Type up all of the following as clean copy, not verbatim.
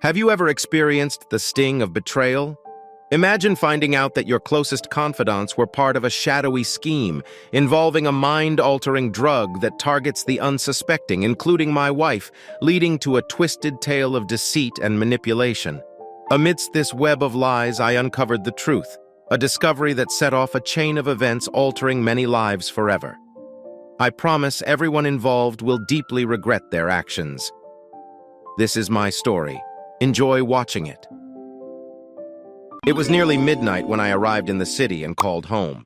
Have you ever experienced the sting of betrayal? Imagine finding out that your closest confidants were part of a shadowy scheme involving a mind-altering drug that targets the unsuspecting, including my wife, leading to a twisted tale of deceit and manipulation. Amidst this web of lies, I uncovered the truth, a discovery that set off a chain of events altering many lives forever. I promise everyone involved will deeply regret their actions. This is my story. Enjoy watching it. It was nearly midnight when I arrived in the city and called home.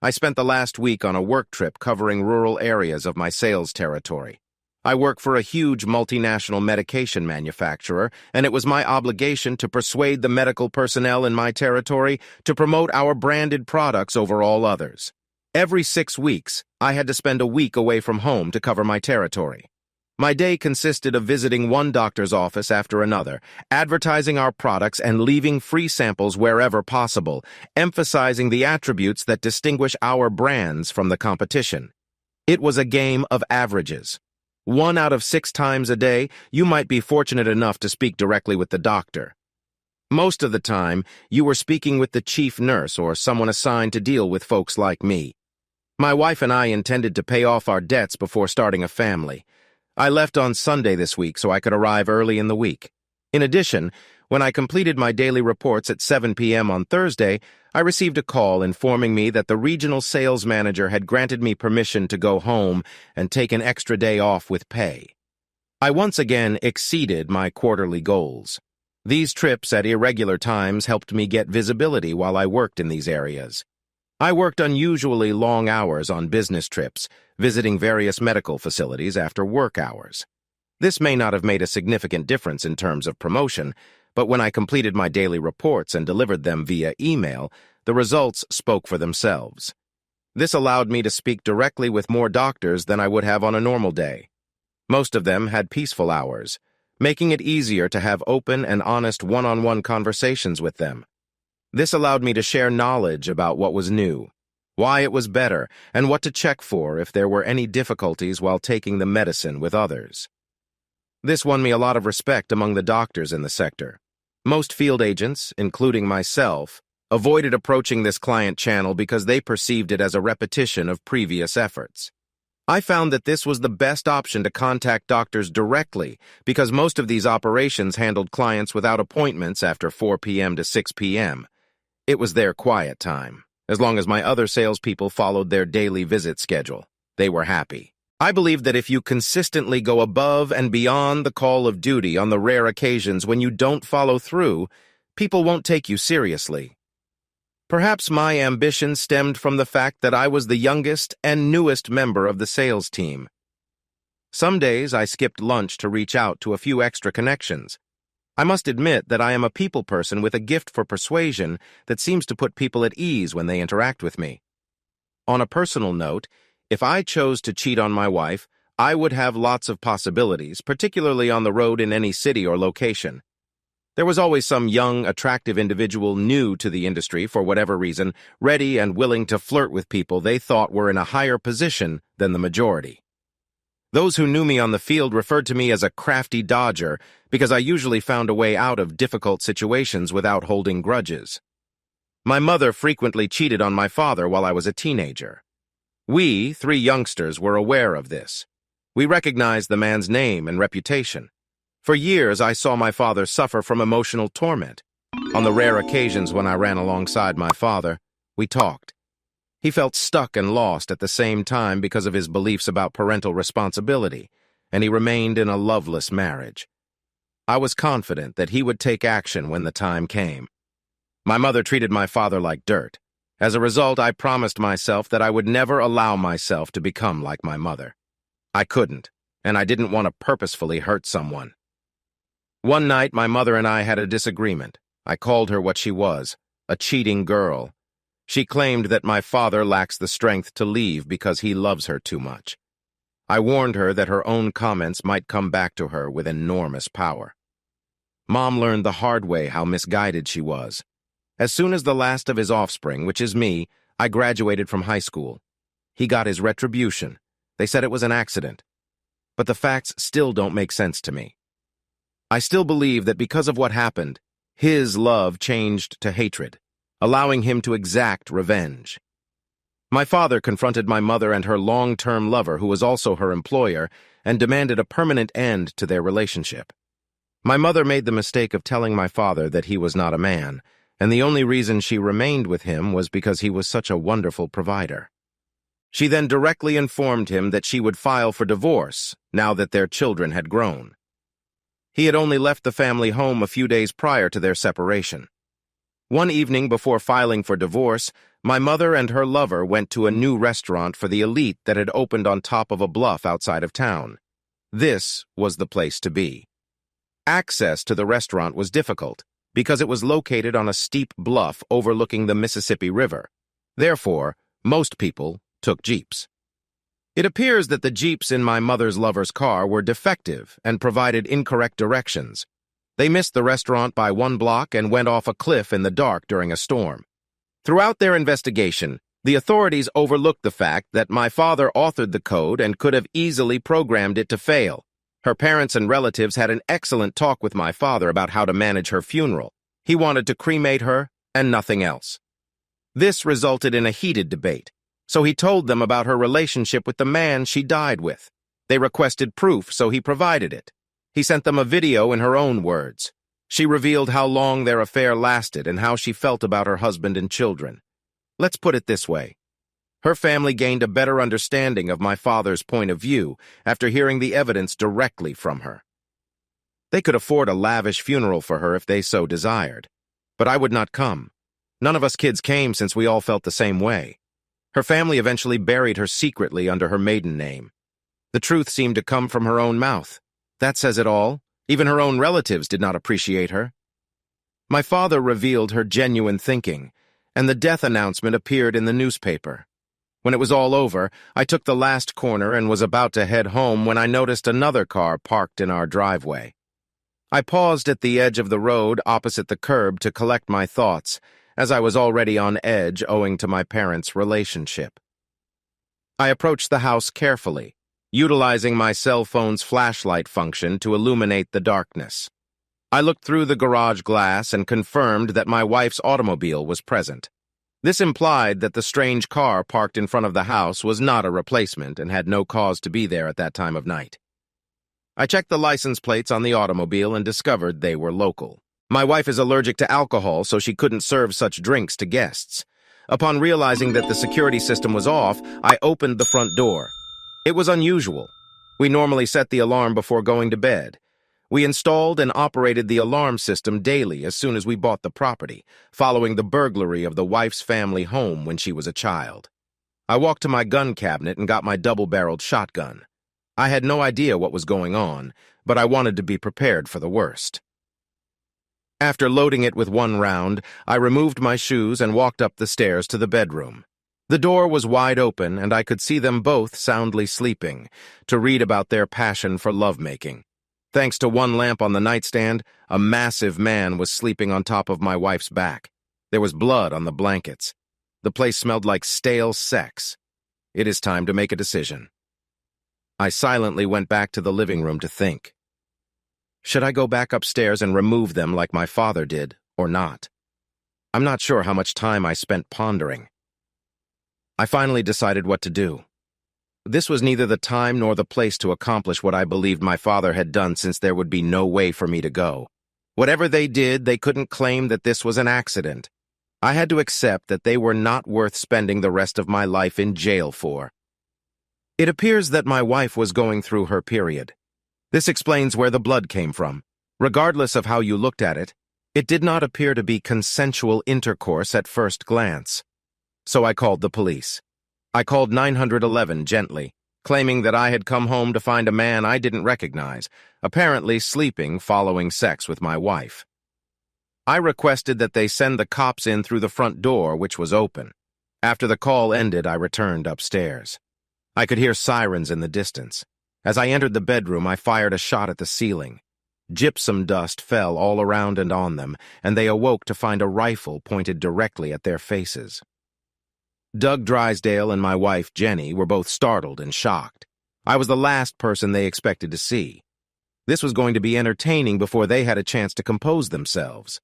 I spent the last week on a work trip covering rural areas of my sales territory. I work for a huge multinational medication manufacturer, and it was my obligation to persuade the medical personnel in my territory to promote our branded products over all others. Every 6 weeks, I had to spend a week away from home to cover my territory. My day consisted of visiting one doctor's office after another, advertising our products and leaving free samples wherever possible, emphasizing the attributes that distinguish our brands from the competition. It was a game of averages. 1 out of 6 times a day, you might be fortunate enough to speak directly with the doctor. Most of the time, you were speaking with the chief nurse or someone assigned to deal with folks like me. My wife and I intended to pay off our debts before starting a family. I left on Sunday this week so I could arrive early in the week. In addition, when I completed my daily reports at 7 p.m. on Thursday, I received a call informing me that the regional sales manager had granted me permission to go home and take an extra day off with pay. I once again exceeded my quarterly goals. These trips at irregular times helped me get visibility while I worked in these areas. I worked unusually long hours on business trips, visiting various medical facilities after work hours. This may not have made a significant difference in terms of promotion, but when I completed my daily reports and delivered them via email, the results spoke for themselves. This allowed me to speak directly with more doctors than I would have on a normal day. Most of them had peaceful hours, making it easier to have open and honest one-on-one conversations with them. This allowed me to share knowledge about what was new, why it was better, and what to check for if there were any difficulties while taking the medicine with others. This won me a lot of respect among the doctors in the sector. Most field agents, including myself, avoided approaching this client channel because they perceived it as a repetition of previous efforts. I found that this was the best option to contact doctors directly because most of these operations handled clients without appointments after 4 p.m. to 6 p.m. It was their quiet time. As long as my other salespeople followed their daily visit schedule, they were happy. I believe that if you consistently go above and beyond the call of duty on the rare occasions when you don't follow through, people won't take you seriously. Perhaps my ambition stemmed from the fact that I was the youngest and newest member of the sales team. Some days I skipped lunch to reach out to a few extra connections. I must admit that I am a people person with a gift for persuasion that seems to put people at ease when they interact with me. On a personal note, if I chose to cheat on my wife, I would have lots of possibilities, particularly on the road in any city or location. There was always some young, attractive individual new to the industry for whatever reason, ready and willing to flirt with people they thought were in a higher position than the majority. Those who knew me on the field referred to me as a crafty dodger because I usually found a way out of difficult situations without holding grudges. My mother frequently cheated on my father while I was a teenager. We, 3 youngsters, were aware of this. We recognized the man's name and reputation. For years, I saw my father suffer from emotional torment. On the rare occasions when I ran alongside my father, we talked. He felt stuck and lost at the same time because of his beliefs about parental responsibility, and he remained in a loveless marriage. I was confident that he would take action when the time came. My mother treated my father like dirt. As a result, I promised myself that I would never allow myself to become like my mother. I couldn't, and I didn't want to purposefully hurt someone. One night, my mother and I had a disagreement. I called her what she was, a cheating girl. She claimed that my father lacks the strength to leave because he loves her too much. I warned her that her own comments might come back to her with enormous power. Mom learned the hard way how misguided she was. As soon as the last of his offspring, which is me, I graduated from high school. He got his retribution. They said it was an accident. But the facts still don't make sense to me. I still believe that because of what happened, his love changed to hatred, allowing him to exact revenge. My father confronted my mother and her long-term lover, who was also her employer, and demanded a permanent end to their relationship. My mother made the mistake of telling my father that he was not a man, and the only reason she remained with him was because he was such a wonderful provider. She then directly informed him that she would file for divorce now that their children had grown. He had only left the family home a few days prior to their separation. One evening before filing for divorce, my mother and her lover went to a new restaurant for the elite that had opened on top of a bluff outside of town. This was the place to be. Access to the restaurant was difficult because it was located on a steep bluff overlooking the Mississippi River. Therefore, most people took jeeps. It appears that the jeeps in my mother's lover's car were defective and provided incorrect directions. They missed the restaurant by 1 block and went off a cliff in the dark during a storm. Throughout their investigation, the authorities overlooked the fact that my father authored the code and could have easily programmed it to fail. Her parents and relatives had an excellent talk with my father about how to manage her funeral. He wanted to cremate her and nothing else. This resulted in a heated debate, so he told them about her relationship with the man she died with. They requested proof, so he provided it. He sent them a video in her own words. She revealed how long their affair lasted and how she felt about her husband and children. Let's put it this way. Her family gained a better understanding of my father's point of view after hearing the evidence directly from her. They could afford a lavish funeral for her if they so desired. But I would not come. None of us kids came since we all felt the same way. Her family eventually buried her secretly under her maiden name. The truth seemed to come from her own mouth. That says it all. Even her own relatives did not appreciate her. My father revealed her genuine thinking, and the death announcement appeared in the newspaper. When it was all over, I took the last corner and was about to head home when I noticed another car parked in our driveway. I paused at the edge of the road opposite the curb to collect my thoughts, as I was already on edge owing to my parents' relationship. I approached the house carefully, utilizing my cell phone's flashlight function to illuminate the darkness. I looked through the garage glass and confirmed that my wife's automobile was present. This implied that the strange car parked in front of the house was not a replacement and had no cause to be there at that time of night. I checked the license plates on the automobile and discovered they were local. My wife is allergic to alcohol, so she couldn't serve such drinks to guests. Upon realizing that the security system was off, I opened the front door. It was unusual. We normally set the alarm before going to bed. We installed and operated the alarm system daily as soon as we bought the property, following the burglary of the wife's family home when she was a child. I walked to my gun cabinet and got my double-barreled shotgun. I had no idea what was going on, but I wanted to be prepared for the worst. After loading it with 1 round, I removed my shoes and walked up the stairs to the bedroom. The door was wide open, and I could see them both soundly sleeping, to read about their passion for lovemaking. Thanks to 1 lamp on the nightstand, a massive man was sleeping on top of my wife's back. There was blood on the blankets. The place smelled like stale sex. It is time to make a decision. I silently went back to the living room to think. Should I go back upstairs and remove them like my father did, or not? I'm not sure how much time I spent pondering. I finally decided what to do. This was neither the time nor the place to accomplish what I believed my father had done, since there would be no way for me to go. Whatever they did, they couldn't claim that this was an accident. I had to accept that they were not worth spending the rest of my life in jail for. It appears that my wife was going through her period. This explains where the blood came from. Regardless of how you looked at it, it did not appear to be consensual intercourse at first glance. So I called the police. I called 911 gently, claiming that I had come home to find a man I didn't recognize, apparently sleeping following sex with my wife. I requested that they send the cops in through the front door, which was open. After the call ended, I returned upstairs. I could hear sirens in the distance. As I entered the bedroom, I fired a shot at the ceiling. Gypsum dust fell all around and on them, and they awoke to find a rifle pointed directly at their faces. Doug Drysdale and my wife, Jenny, were both startled and shocked. I was the last person they expected to see. This was going to be entertaining before they had a chance to compose themselves.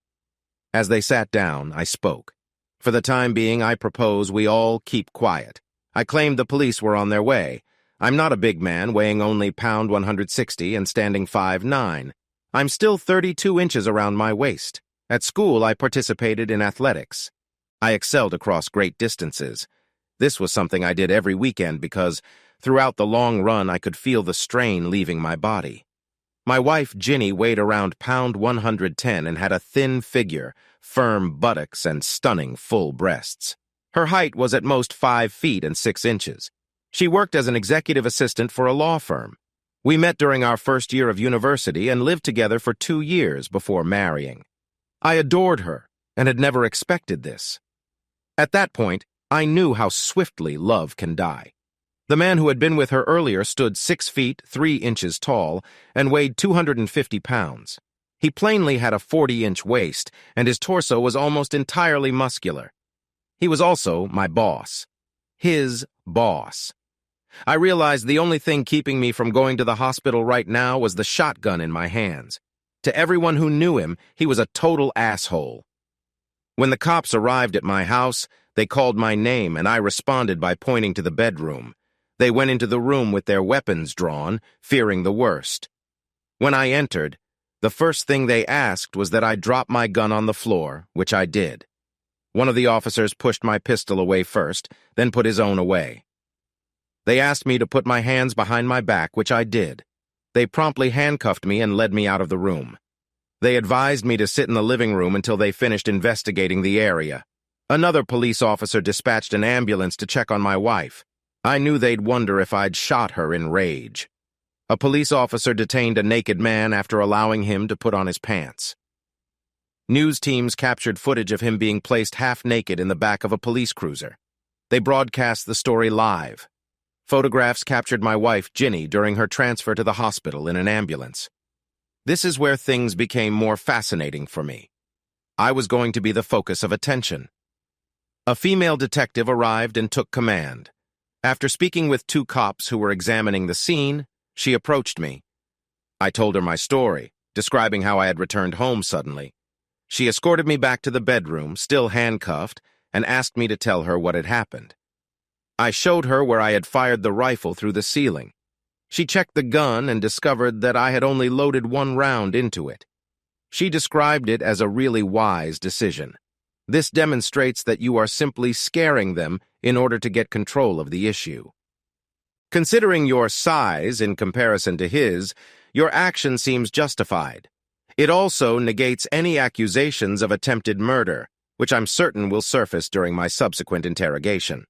As they sat down, I spoke. For the time being, I propose we all keep quiet. I claimed the police were on their way. I'm not a big man, weighing only pound 160 and standing 5'9". I'm still 32 inches around my waist. At school, I participated in athletics. I excelled across great distances. This was something I did every weekend because, throughout the long run, I could feel the strain leaving my body. My wife, Ginny, weighed around pound 110 and had a thin figure, firm buttocks, and stunning full breasts. Her height was at most 5 feet and 6 inches. She worked as an executive assistant for a law firm. We met during our first year of university and lived together for 2 years before marrying. I adored her and had never expected this. At that point, I knew how swiftly love can die. The man who had been with her earlier stood 6 feet 3 inches tall and weighed 250 pounds. He plainly had a 40-inch waist, and his torso was almost entirely muscular. He was also my boss. His boss. I realized the only thing keeping me from going to the hospital right now was the shotgun in my hands. To everyone who knew him, he was a total asshole. When the cops arrived at my house, they called my name, and I responded by pointing to the bedroom. They went into the room with their weapons drawn, fearing the worst. When I entered, the first thing they asked was that I drop my gun on the floor, which I did. One of the officers pushed my pistol away first, then put his own away. They asked me to put my hands behind my back, which I did. They promptly handcuffed me and led me out of the room. They advised me to sit in the living room until they finished investigating the area. Another police officer dispatched an ambulance to check on my wife. I knew they'd wonder if I'd shot her in rage. A police officer detained a naked man after allowing him to put on his pants. News teams captured footage of him being placed half-naked in the back of a police cruiser. They broadcast the story live. Photographs captured my wife, Ginny, during her transfer to the hospital in an ambulance. This is where things became more fascinating for me. I was going to be the focus of attention. A female detective arrived and took command. After speaking with 2 cops who were examining the scene, she approached me. I told her my story, describing how I had returned home suddenly. She escorted me back to the bedroom, still handcuffed, and asked me to tell her what had happened. I showed her where I had fired the rifle through the ceiling. She checked the gun and discovered that I had only loaded 1 round into it. She described it as a really wise decision. This demonstrates that you are simply scaring them in order to get control of the issue. Considering your size in comparison to his, your action seems justified. It also negates any accusations of attempted murder, which I'm certain will surface during my subsequent interrogation.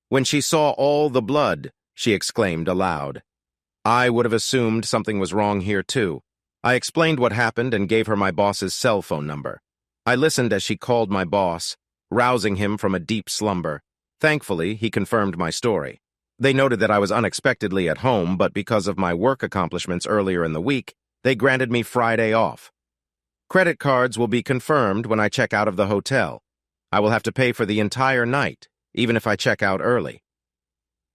When she saw all the blood, she exclaimed aloud. I would have assumed something was wrong here too. I explained what happened and gave her my boss's cell phone number. I listened as she called my boss, rousing him from a deep slumber. Thankfully, he confirmed my story. They noted that I was unexpectedly at home, but because of my work accomplishments earlier in the week, they granted me Friday off. Credit cards will be confirmed when I check out of the hotel. I will have to pay for the entire night, even if I check out early.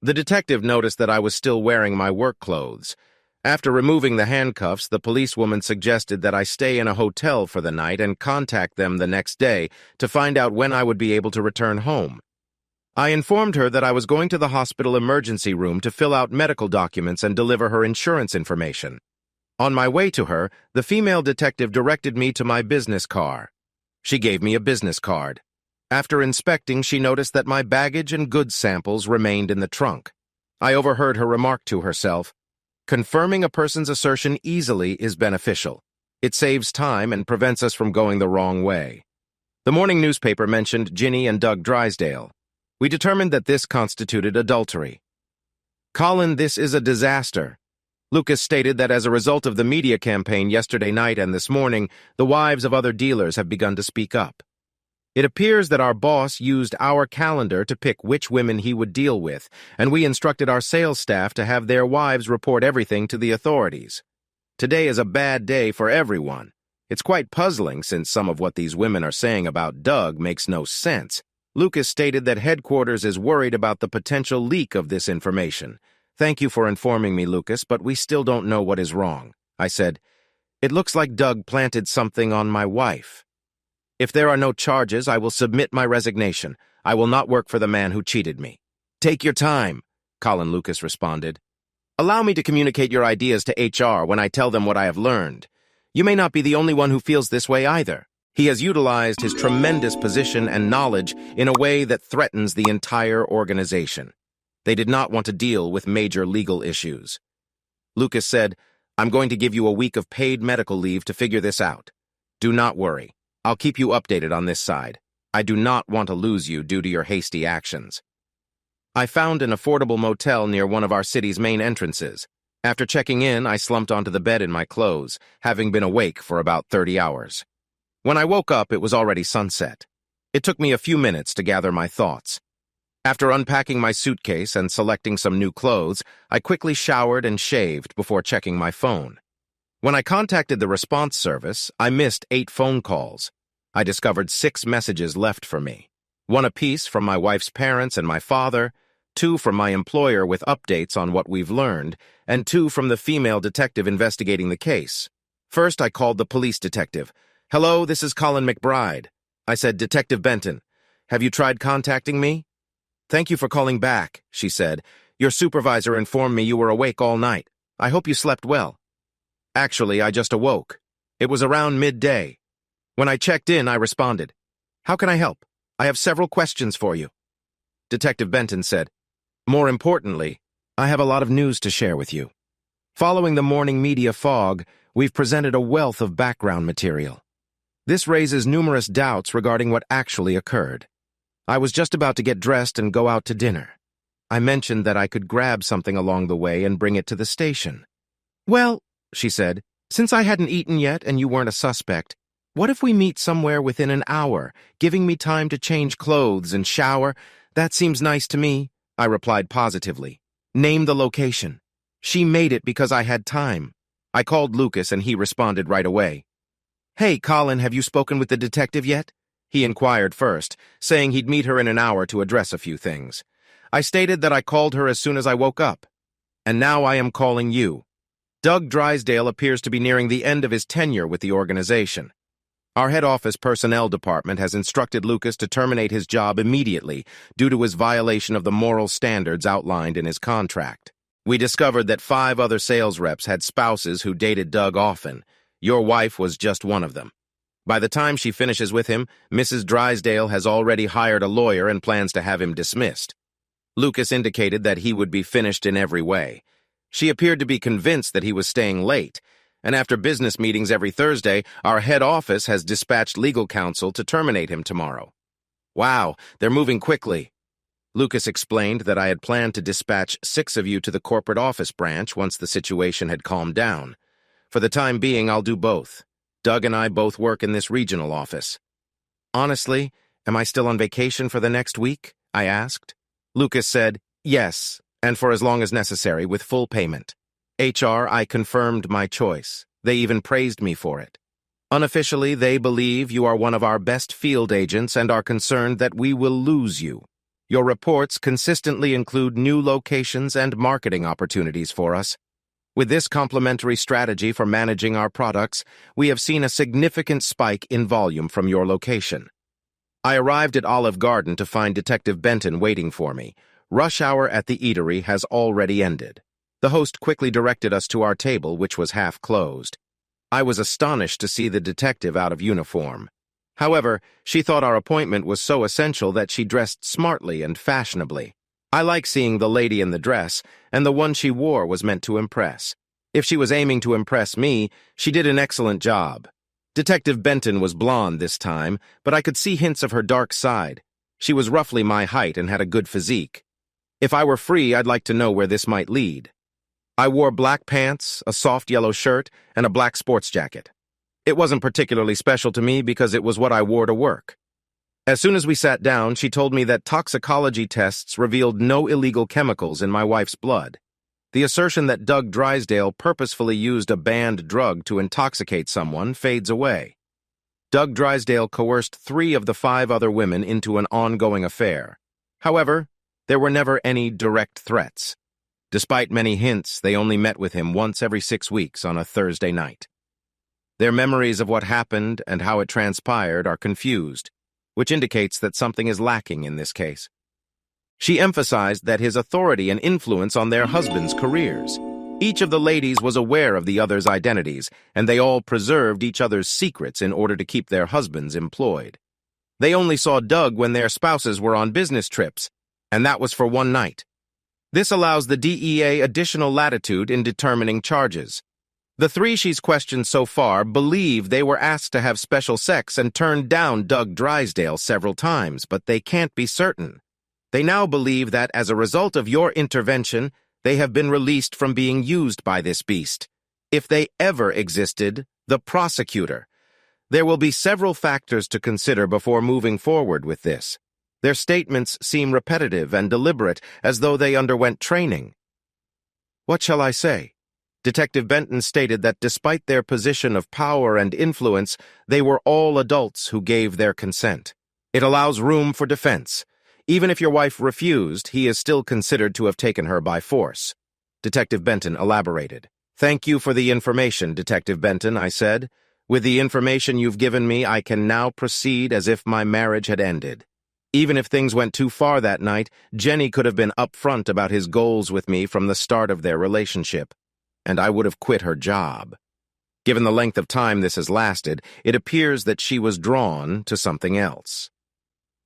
The detective noticed that I was still wearing my work clothes. After removing the handcuffs, the policewoman suggested that I stay in a hotel for the night and contact them the next day to find out when I would be able to return home. I informed her that I was going to the hospital emergency room to fill out medical documents and deliver her insurance information. On my way to her, the female detective directed me to my business car. She gave me a business card. After inspecting, she noticed that my baggage and goods samples remained in the trunk. I overheard her remark to herself, "Confirming a person's assertion easily is beneficial. It saves time and prevents us from going the wrong way." The morning newspaper mentioned Ginny and Doug Drysdale. We determined that this constituted adultery. "Colin, this is a disaster." Lucas stated that as a result of the media campaign yesterday night and this morning, the wives of other dealers have begun to speak up. It appears that our boss used our calendar to pick which women he would deal with, and we instructed our sales staff to have their wives report everything to the authorities. Today is a bad day for everyone. It's quite puzzling since some of what these women are saying about Doug makes no sense. Lucas stated that headquarters is worried about the potential leak of this information. "Thank you for informing me, Lucas, but we still don't know what is wrong. I said. "It looks like Doug planted something on my wife. If there are no charges, I will submit my resignation. I will not work for the man who cheated me." "Take your time," Colin Lucas responded. "Allow me to communicate your ideas to HR when I tell them what I have learned. You may not be the only one who feels this way either." He has utilized his tremendous position and knowledge in a way that threatens the entire organization. They did not want to deal with major legal issues. Lucas said, "I'm going to give you a week of paid medical leave to figure this out. Do not worry. I'll keep you updated on this side. I do not want to lose you due to your hasty actions." I found an affordable motel near one of our city's main entrances. After checking in, I slumped onto the bed in my clothes, having been awake for about 30 hours. When I woke up, it was already sunset. It took me a few minutes to gather my thoughts. After unpacking my suitcase and selecting some new clothes, I quickly showered and shaved before checking my phone. When I contacted the response service, I missed 8 phone calls. I discovered 6 messages left for me. 1 apiece from my wife's parents and my father, 2 from my employer with updates on what we've learned, and 2 from the female detective investigating the case. First, I called the police detective. "Hello, this is Colin McBride." I said, "Detective Benton, have you tried contacting me?" "Thank you for calling back," she said. "Your supervisor informed me you were awake all night. I hope you slept well." "Actually, I just awoke. It was around midday. When I checked in, I responded, 'How can I help? I have several questions for you.'" Detective Benton said, "More importantly, I have a lot of news to share with you. Following the morning media fog, we've presented a wealth of background material. This raises numerous doubts regarding what actually occurred. I was just about to get dressed and go out to dinner. I mentioned that I could grab something along the way and bring it to the station. "Well," she said, "since I hadn't eaten yet and you weren't a suspect, what if we meet somewhere within an hour, giving me time to change clothes and shower?" "That seems nice to me," I replied positively. "Name the location." She made it because I had time. I called Lucas and he responded right away. "Hey, Colin, have you spoken with the detective yet?" He inquired first, saying he'd meet her in an hour to address a few things. I stated that I called her as soon as I woke up. "And now I am calling you." Doug Drysdale appears to be nearing the end of his tenure with the organization. Our head office personnel department has instructed Lucas to terminate his job immediately due to his violation of the moral standards outlined in his contract. We discovered that 5 other sales reps had spouses who dated Doug often. Your wife was just one of them. By the time she finishes with him, Mrs. Drysdale has already hired a lawyer and plans to have him dismissed. Lucas indicated that he would be finished in every way. She appeared to be convinced that he was staying late, and after business meetings every Thursday, our head office has dispatched legal counsel to terminate him tomorrow. "Wow, they're moving quickly." Lucas explained that I had planned to dispatch 6 of you to the corporate office branch once the situation had calmed down. For the time being, I'll do both. Doug and I both work in this regional office. "Honestly, am I still on vacation for the next week?" I asked. Lucas said, "Yes, and for as long as necessary, with full payment." HR, I confirmed my choice. They even praised me for it. "Unofficially, they believe you are one of our best field agents and are concerned that we will lose you. Your reports consistently include new locations and marketing opportunities for us. With this complementary strategy for managing our products, we have seen a significant spike in volume from your location." I arrived at Olive Garden to find Detective Benton waiting for me. Rush hour at the eatery has already ended. The host quickly directed us to our table, which was half closed. I was astonished to see the detective out of uniform. However, she thought our appointment was so essential that she dressed smartly and fashionably. I like seeing the lady in the dress, and the one she wore was meant to impress. If she was aiming to impress me, she did an excellent job. Detective Benton was blonde this time, but I could see hints of her dark side. She was roughly my height and had a good physique. If I were free, I'd like to know where this might lead. I wore black pants, a soft yellow shirt, and a black sports jacket. It wasn't particularly special to me because it was what I wore to work. As soon as we sat down, she told me that toxicology tests revealed no illegal chemicals in my wife's blood. The assertion that Doug Drysdale purposefully used a banned drug to intoxicate someone fades away. Doug Drysdale coerced 3 of the 5 other women into an ongoing affair. However, there were never any direct threats. Despite many hints, they only met with him once every 6 weeks on a Thursday night. Their memories of what happened and how it transpired are confused, which indicates that something is lacking in this case. She emphasized that his authority and influence on their husbands' careers. Each of the ladies was aware of the other's identities, and they all preserved each other's secrets in order to keep their husbands employed. They only saw Doug when their spouses were on business trips, and that was for one night. This allows the DEA additional latitude in determining charges. The 3 she's questioned so far believe they were asked to have special sex and turned down Doug Drysdale several times, but they can't be certain. They now believe that as a result of your intervention, they have been released from being used by this beast. If they ever existed, the prosecutor. There will be several factors to consider before moving forward with this. Their statements seem repetitive and deliberate, as though they underwent training. What shall I say? Detective Benton stated that despite their position of power and influence, they were all adults who gave their consent. It allows room for defense. Even if your wife refused, he is still considered to have taken her by force. Detective Benton elaborated. Thank you for the information, Detective Benton, I said. With the information you've given me, I can now proceed as if my marriage had ended. Even if things went too far that night, Jenny could have been upfront about his goals with me from the start of their relationship, and I would have quit her job. Given the length of time this has lasted, it appears that she was drawn to something else.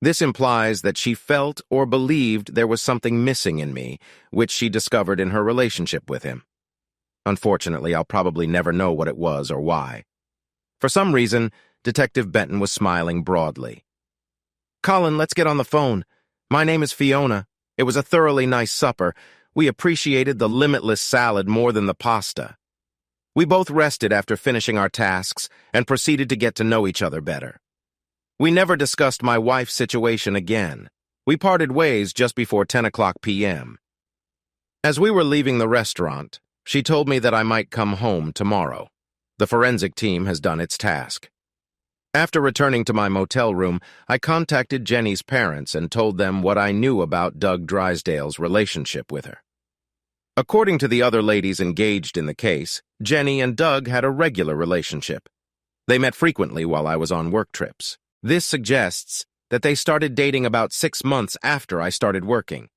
This implies that she felt or believed there was something missing in me, which she discovered in her relationship with him. Unfortunately, I'll probably never know what it was or why. For some reason, Detective Benton was smiling broadly. Colin, let's get on the phone. My name is Fiona. It was a thoroughly nice supper. We appreciated the limitless salad more than the pasta. We both rested after finishing our tasks and proceeded to get to know each other better. We never discussed my wife's situation again. We parted ways just before 10 o'clock p.m. As we were leaving the restaurant, she told me that I might come home tomorrow. The forensic team has done its task. After returning to my motel room, I contacted Jenny's parents and told them what I knew about Doug Drysdale's relationship with her. According to the other ladies engaged in the case, Jenny and Doug had a regular relationship. They met frequently while I was on work trips. This suggests that they started dating about 6 months after I started working.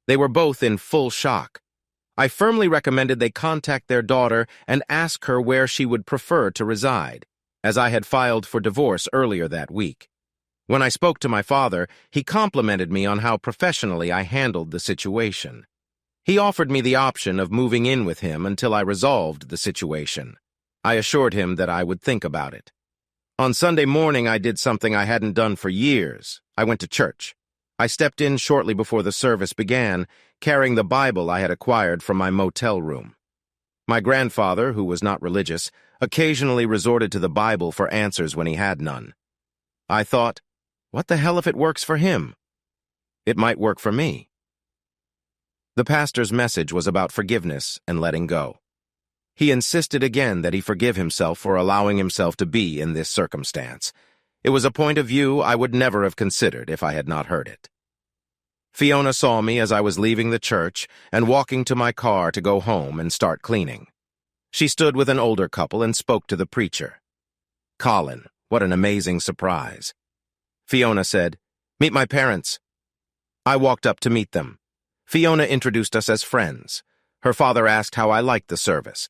They were both in full shock. I firmly recommended they contact their daughter and ask her where she would prefer to reside, as I had filed for divorce earlier that week. When I spoke to my father, he complimented me on how professionally I handled the situation. He offered me the option of moving in with him until I resolved the situation. I assured him that I would think about it. On Sunday morning, I did something I hadn't done for years. I went to church. I stepped in shortly before the service began, carrying the Bible I had acquired from my motel room. My grandfather, who was not religious, occasionally resorted to the Bible for answers when he had none. I thought, what the hell if it works for him? It might work for me. The pastor's message was about forgiveness and letting go. He insisted again that he forgive himself for allowing himself to be in this circumstance. It was a point of view I would never have considered if I had not heard it. Fiona saw me as I was leaving the church and walking to my car to go home and start cleaning. She stood with an older couple and spoke to the preacher. Colin, what an amazing surprise. Fiona said, "Meet my parents." I walked up to meet them. Fiona introduced us as friends. Her father asked how I liked the service.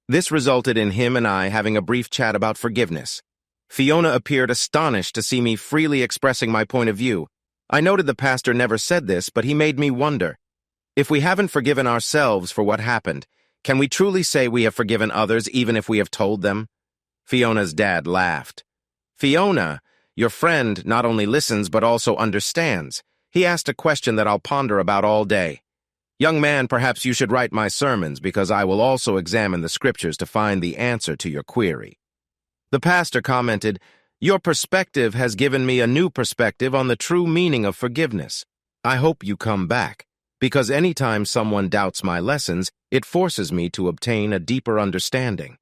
This resulted in him and I having a brief chat about forgiveness. Fiona appeared astonished to see me freely expressing my point of view. I noted the pastor never said this, but he made me wonder. If we haven't forgiven ourselves for what happened, can we truly say we have forgiven others even if we have told them? Fiona's dad laughed. Fiona, your friend not only listens but also understands. He asked a question that I'll ponder about all day. Young man, perhaps you should write my sermons because I will also examine the scriptures to find the answer to your query. The pastor commented, "Your perspective has given me a new perspective on the true meaning of forgiveness. I hope you come back, because anytime someone doubts my lessons, it forces me to obtain a deeper understanding."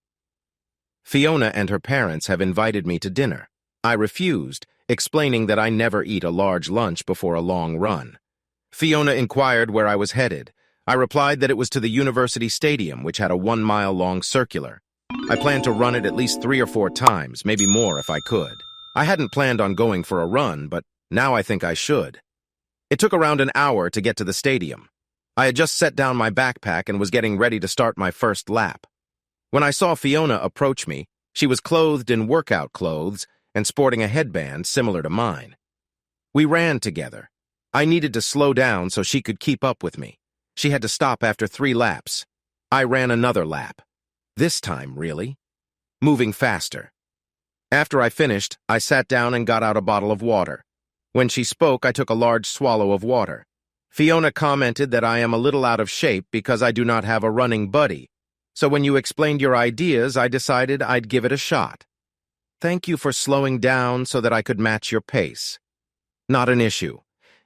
Fiona and her parents have invited me to dinner. I refused, explaining that I never eat a large lunch before a long run. Fiona inquired where I was headed. I replied that it was to the university stadium, which had a 1-mile-long circular. I planned to run it at least 3 or 4 times, maybe more if I could. I hadn't planned on going for a run, but now I think I should. It took around an hour to get to the stadium. I had just set down my backpack and was getting ready to start my first lap. When I saw Fiona approach me, she was clothed in workout clothes and sporting a headband similar to mine. We ran together. I needed to slow down so she could keep up with me. She had to stop after 3 laps. I ran another lap. This time, really. Moving faster. After I finished, I sat down and got out a bottle of water. When she spoke, I took a large swallow of water. Fiona commented that I am a little out of shape because I do not have a running buddy. So when you explained your ideas, I decided I'd give it a shot. Thank you for slowing down so that I could match your pace. Not an issue.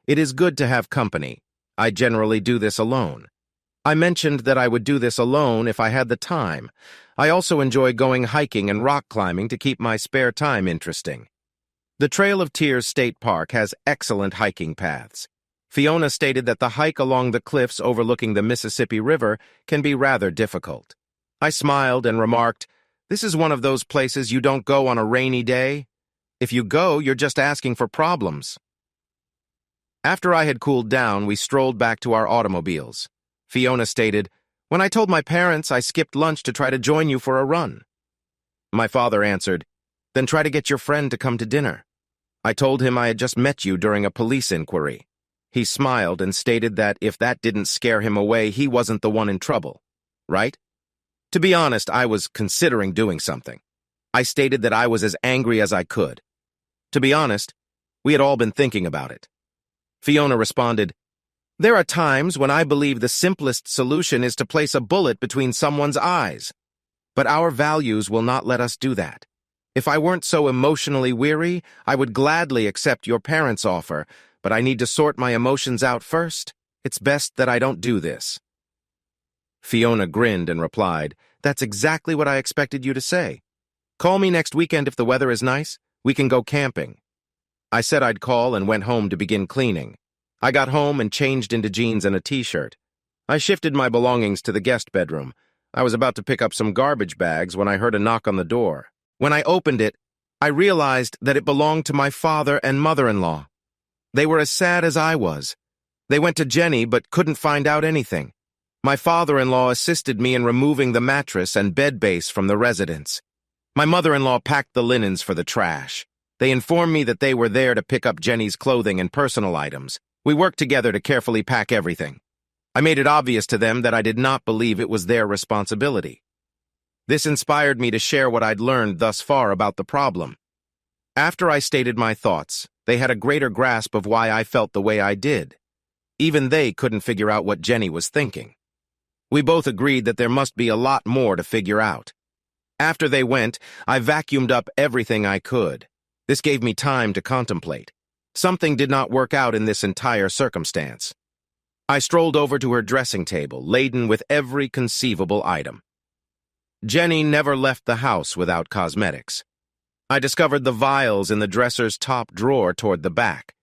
It is good to have company. I generally do this alone. I mentioned that I would do this alone if I had the time. I also enjoy going hiking and rock climbing to keep my spare time interesting. The Trail of Tears State Park has excellent hiking paths. Fiona stated that the hike along the cliffs overlooking the Mississippi River can be rather difficult. I smiled and remarked, "This is one of those places you don't go on a rainy day. If you go, you're just asking for problems." After I had cooled down, we strolled back to our automobiles. Fiona stated, "When I told my parents, I skipped lunch to try to join you for a run." My father answered, "Then try to get your friend to come to dinner." I told him I had just met you during a police inquiry. He smiled and stated that if that didn't scare him away, he wasn't the one in trouble. Right? To be honest, I was considering doing something. I stated that I was as angry as I could. To be honest, we had all been thinking about it. Fiona responded, "There are times when I believe the simplest solution is to place a bullet between someone's eyes. But our values will not let us do that. If I weren't so emotionally weary, I would gladly accept your parents' offer, but I need to sort my emotions out first. It's best that I don't do this." Fiona grinned and replied, "That's exactly what I expected you to say. Call me next weekend if the weather is nice. We can go camping." I said I'd call and went home to begin cleaning. I got home and changed into jeans and a t-shirt. I shifted my belongings to the guest bedroom. I was about to pick up some garbage bags when I heard a knock on the door. When I opened it, I realized that it belonged to my father and mother-in-law. They were as sad as I was. They went to Jenny but couldn't find out anything. My father-in-law assisted me in removing the mattress and bed base from the residence. My mother-in-law packed the linens for the trash. They informed me that they were there to pick up Jenny's clothing and personal items. We worked together to carefully pack everything. I made it obvious to them that I did not believe it was their responsibility. This inspired me to share what I'd learned thus far about the problem. After I stated my thoughts, they had a greater grasp of why I felt the way I did. Even they couldn't figure out what Jenny was thinking. We both agreed that there must be a lot more to figure out. After they went, I vacuumed up everything I could. This gave me time to contemplate. Something did not work out in this entire circumstance. I strolled over to her dressing table, laden with every conceivable item. Jenny never left the house without cosmetics. I discovered the vials in the dresser's top drawer toward the back.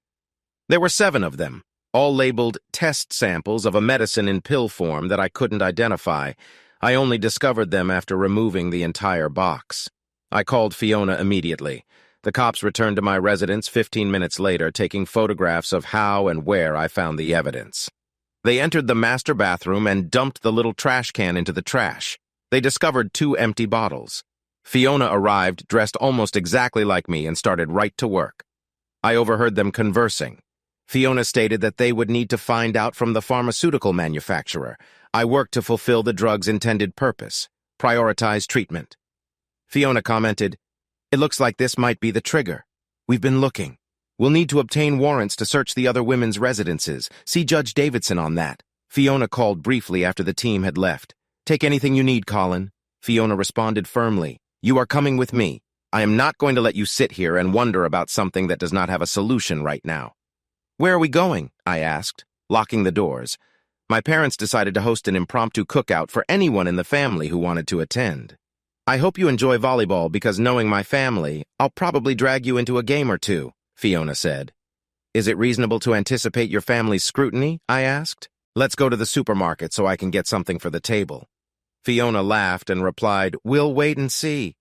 There were 7 of them, all labeled test samples of a medicine in pill form that I couldn't identify. I only discovered them after removing the entire box. I called Fiona immediately. The cops returned to my residence 15 minutes later, taking photographs of how and where I found the evidence. They entered the master bathroom and dumped the little trash can into the trash. They discovered 2 empty bottles. Fiona arrived dressed almost exactly like me and started right to work. I overheard them conversing. Fiona stated that they would need to find out from the pharmaceutical manufacturer. I worked to fulfill the drug's intended purpose, prioritize treatment. Fiona commented, "It looks like this might be the trigger. We've been looking. We'll need to obtain warrants to search the other women's residences. See Judge Davidson on that." Fiona called briefly after the team had left. "Take anything you need, Colin." Fiona responded firmly. "You are coming with me. I am not going to let you sit here and wonder about something that does not have a solution right now." "Where are we going?" I asked, locking the doors. My parents decided to host an impromptu cookout for anyone in the family who wanted to attend. "I hope you enjoy volleyball because knowing my family, I'll probably drag you into a game or two," Fiona said. "Is it reasonable to anticipate your family's scrutiny?" I asked. Let's go to the supermarket so I can get something for the table. Fiona laughed and replied, "We'll wait and see."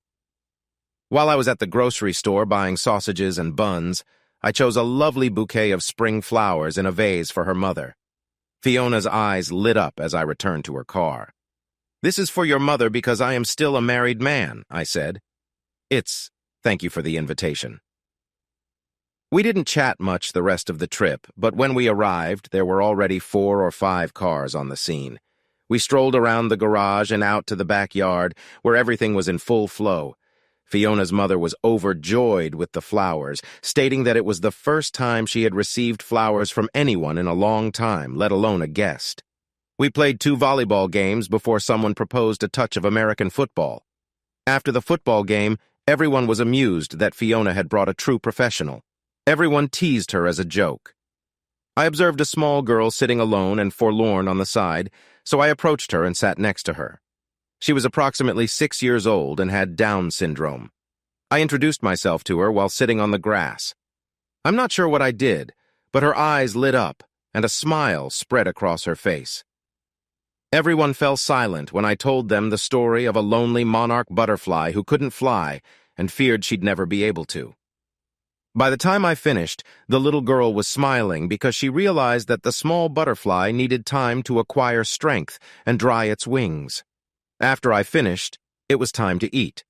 While I was at the grocery store buying sausages and buns, I chose a lovely bouquet of spring flowers in a vase for her mother. Fiona's eyes lit up as I returned to her car. "This is for your mother because I am still a married man," I said. Thank you for the invitation." We didn't chat much the rest of the trip, but when we arrived, there were already 4 or 5 cars on the scene. We strolled around the garage and out to the backyard, where everything was in full flow. Fiona's mother was overjoyed with the flowers, stating that it was the first time she had received flowers from anyone in a long time, let alone a guest. We played 2 volleyball games before someone proposed a touch of American football. After the football game, everyone was amused that Fiona had brought a true professional. Everyone teased her as a joke. I observed a small girl sitting alone and forlorn on the side, so I approached her and sat next to her. She was approximately 6 years old and had Down syndrome. I introduced myself to her while sitting on the grass. I'm not sure what I did, but her eyes lit up and a smile spread across her face. Everyone fell silent when I told them the story of a lonely monarch butterfly who couldn't fly and feared she'd never be able to. By the time I finished, the little girl was smiling because she realized that the small butterfly needed time to acquire strength and dry its wings. After I finished, it was time to eat.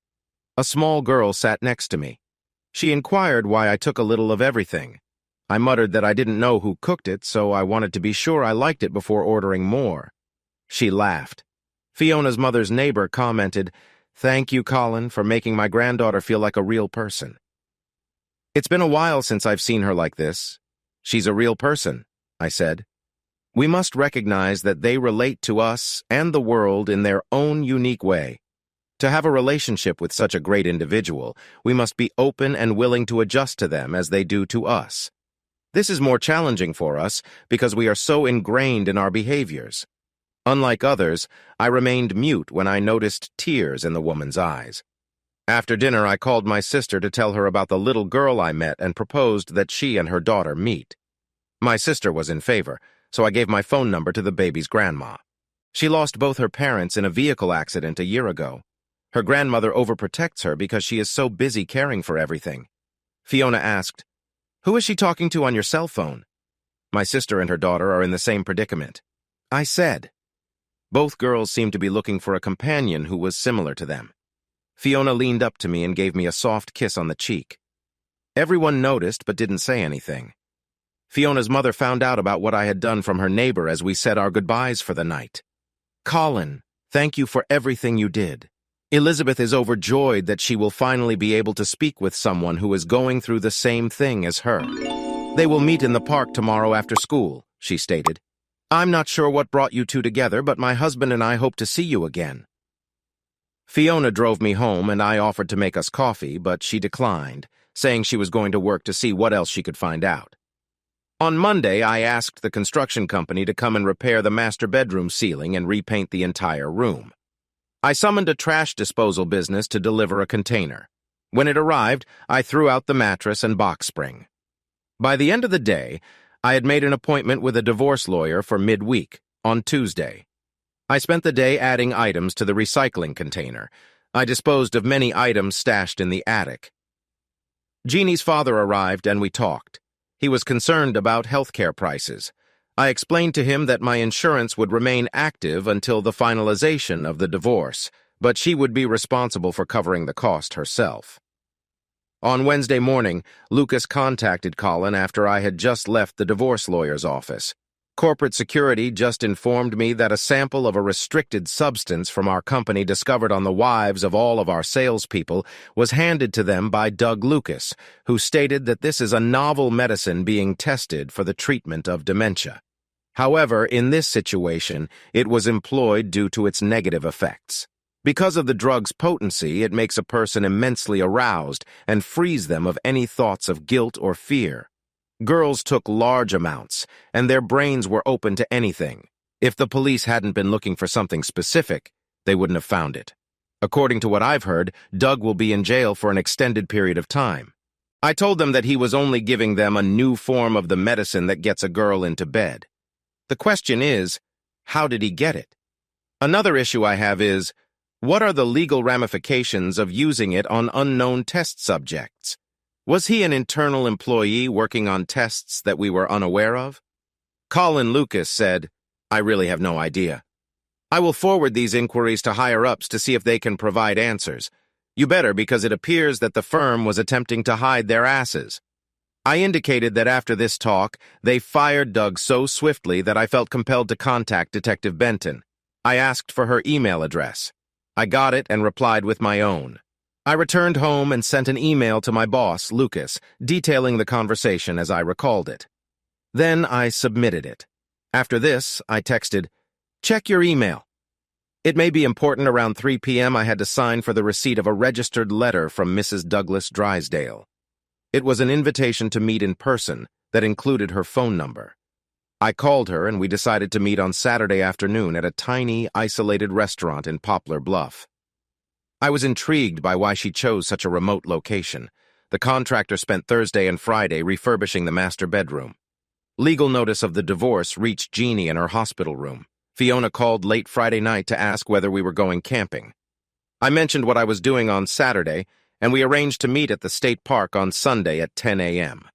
A small girl sat next to me. She inquired why I took a little of everything. I muttered that I didn't know who cooked it, so I wanted to be sure I liked it before ordering more. She laughed. Fiona's mother's neighbor commented, "Thank you, Colin, for making my granddaughter feel like a real person." "It's been a while since I've seen her like this. She's a real person," I said. "We must recognize that they relate to us and the world in their own unique way. To have a relationship with such a great individual, we must be open and willing to adjust to them as they do to us. This is more challenging for us because we are so ingrained in our behaviors." Unlike others, I remained mute when I noticed tears in the woman's eyes. After dinner, I called my sister to tell her about the little girl I met and proposed that she and her daughter meet. My sister was in favor, so I gave my phone number to the baby's grandma. She lost both her parents in a vehicle accident a year ago. Her grandmother overprotects her because she is so busy caring for everything. Fiona asked, "Who is she talking to on your cell phone?" My sister and her daughter are in the same predicament. I said. Both girls seemed to be looking for a companion who was similar to them. Fiona leaned up to me and gave me a soft kiss on the cheek. Everyone noticed but didn't say anything. Fiona's mother found out about what I had done from her neighbor as we said our goodbyes for the night. "Colin, thank you for everything you did. Elizabeth is overjoyed that she will finally be able to speak with someone who is going through the same thing as her. They will meet in the park tomorrow after school," she stated. "I'm not sure what brought you two together, but my husband and I hope to see you again." Fiona drove me home and I offered to make us coffee, but she declined, saying she was going to work to see what else she could find out. On Monday, I asked the construction company to come and repair the master bedroom ceiling and repaint the entire room. I summoned a trash disposal business to deliver a container. When it arrived, I threw out the mattress and box spring. By the end of the day, I had made an appointment with a divorce lawyer for midweek, on Tuesday. I spent the day adding items to the recycling container. I disposed of many items stashed in the attic. Jeannie's father arrived and we talked. He was concerned about healthcare prices. I explained to him that my insurance would remain active until the finalization of the divorce, but she would be responsible for covering the cost herself. On Wednesday morning, Lucas contacted Colin after I had just left the divorce lawyer's office. Corporate security just informed me that a sample of a restricted substance from our company discovered on the wives of all of our salespeople was handed to them by Doug Lucas, who stated that this is a novel medicine being tested for the treatment of dementia. However, in this situation, it was employed due to its negative effects. Because of the drug's potency, it makes a person immensely aroused and frees them of any thoughts of guilt or fear. Girls took large amounts, and their brains were open to anything. If the police hadn't been looking for something specific, they wouldn't have found it. According to what I've heard, Doug will be in jail for an extended period of time. I told them that he was only giving them a new form of the medicine that gets a girl into bed. The question is, how did he get it? Another issue I have is, what are the legal ramifications of using it on unknown test subjects? Was he an internal employee working on tests that we were unaware of? Colin Lucas said, I really have no idea. I will forward these inquiries to higher-ups to see if they can provide answers. You better, because it appears that the firm was attempting to hide their asses. I indicated that after this talk, they fired Doug so swiftly that I felt compelled to contact Detective Benton. I asked for her email address. I got it and replied with my own. I returned home and sent an email to my boss, Lucas, detailing the conversation as I recalled it. Then I submitted it. After this, I texted, check your email. It may be important. Around 3 p.m. I had to sign for the receipt of a registered letter from Mrs. Douglas Drysdale. It was an invitation to meet in person that included her phone number. I called her and we decided to meet on Saturday afternoon at a tiny, isolated restaurant in Poplar Bluff. I was intrigued by why she chose such a remote location. The contractor spent Thursday and Friday refurbishing the master bedroom. Legal notice of the divorce reached Jeannie in her hospital room. Fiona called late Friday night to ask whether we were going camping. I mentioned what I was doing on Saturday, and we arranged to meet at the state park on Sunday at 10 a.m.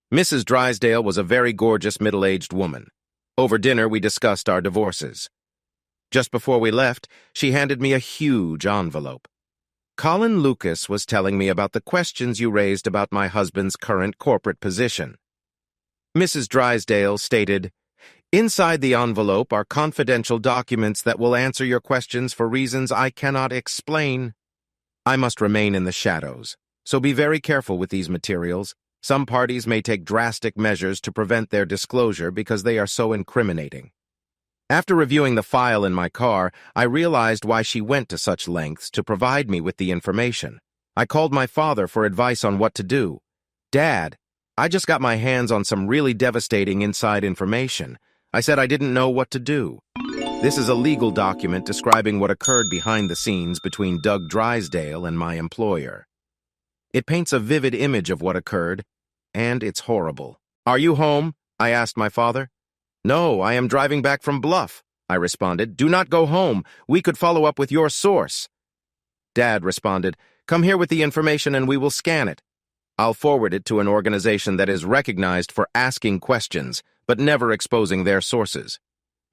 Mrs. Drysdale was a very gorgeous middle-aged woman. Over dinner, we discussed our divorces. Just before we left, she handed me a huge envelope. Colin Lucas was telling me about the questions you raised about my husband's current corporate position. Mrs. Drysdale stated, inside the envelope are confidential documents that will answer your questions for reasons I cannot explain. I must remain in the shadows, so be very careful with these materials. Some parties may take drastic measures to prevent their disclosure because they are so incriminating. After reviewing the file in my car, I realized why she went to such lengths to provide me with the information. I called my father for advice on what to do. Dad, I just got my hands on some really devastating inside information. I said I didn't know what to do. This is a legal document describing what occurred behind the scenes between Doug Drysdale and my employer. It paints a vivid image of what occurred, and it's horrible. Are you home? I asked my father. No, I am driving back from Bluff, I responded. Do not go home. We could follow up with your source. Dad responded, come here with the information and we will scan it. I'll forward it to an organization that is recognized for asking questions, but never exposing their sources.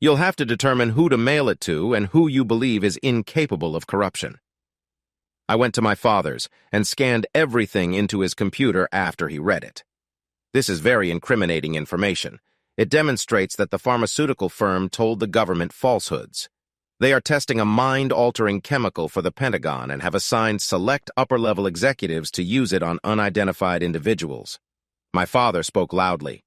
You'll have to determine who to mail it to and who you believe is incapable of corruption. I went to my father's and scanned everything into his computer after he read it. This is very incriminating information. It demonstrates that the pharmaceutical firm told the government falsehoods. They are testing a mind-altering chemical for the Pentagon and have assigned select upper-level executives to use it on unidentified individuals. My father spoke loudly.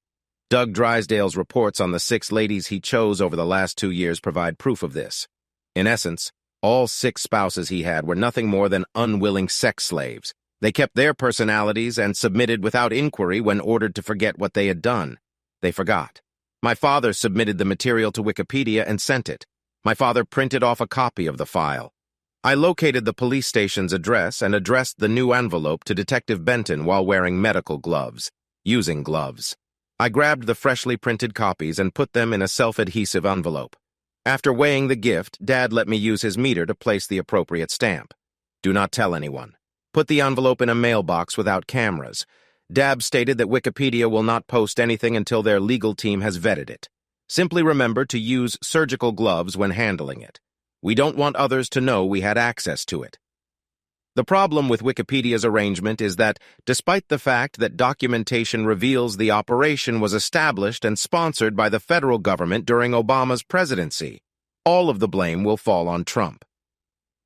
Doug Drysdale's reports on the 6 ladies he chose over the last 2 years provide proof of this. In essence, all 6 spouses he had were nothing more than unwilling sex slaves. They kept their personalities and submitted without inquiry when ordered to forget what they had done. They forgot. My father submitted the material to Wikipedia and sent it. My father printed off a copy of the file. I located the police station's address and addressed the new envelope to Detective Benton while wearing medical gloves, using gloves. I grabbed the freshly printed copies and put them in a self-adhesive envelope. After weighing the gift, Dad let me use his meter to place the appropriate stamp. Do not tell anyone. Put the envelope in a mailbox without cameras. Dad stated that Wikipedia will not post anything until their legal team has vetted it. Simply remember to use surgical gloves when handling it. We don't want others to know we had access to it. The problem with Wikipedia's arrangement is that, despite the fact that documentation reveals the operation was established and sponsored by the federal government during Obama's presidency, all of the blame will fall on Trump.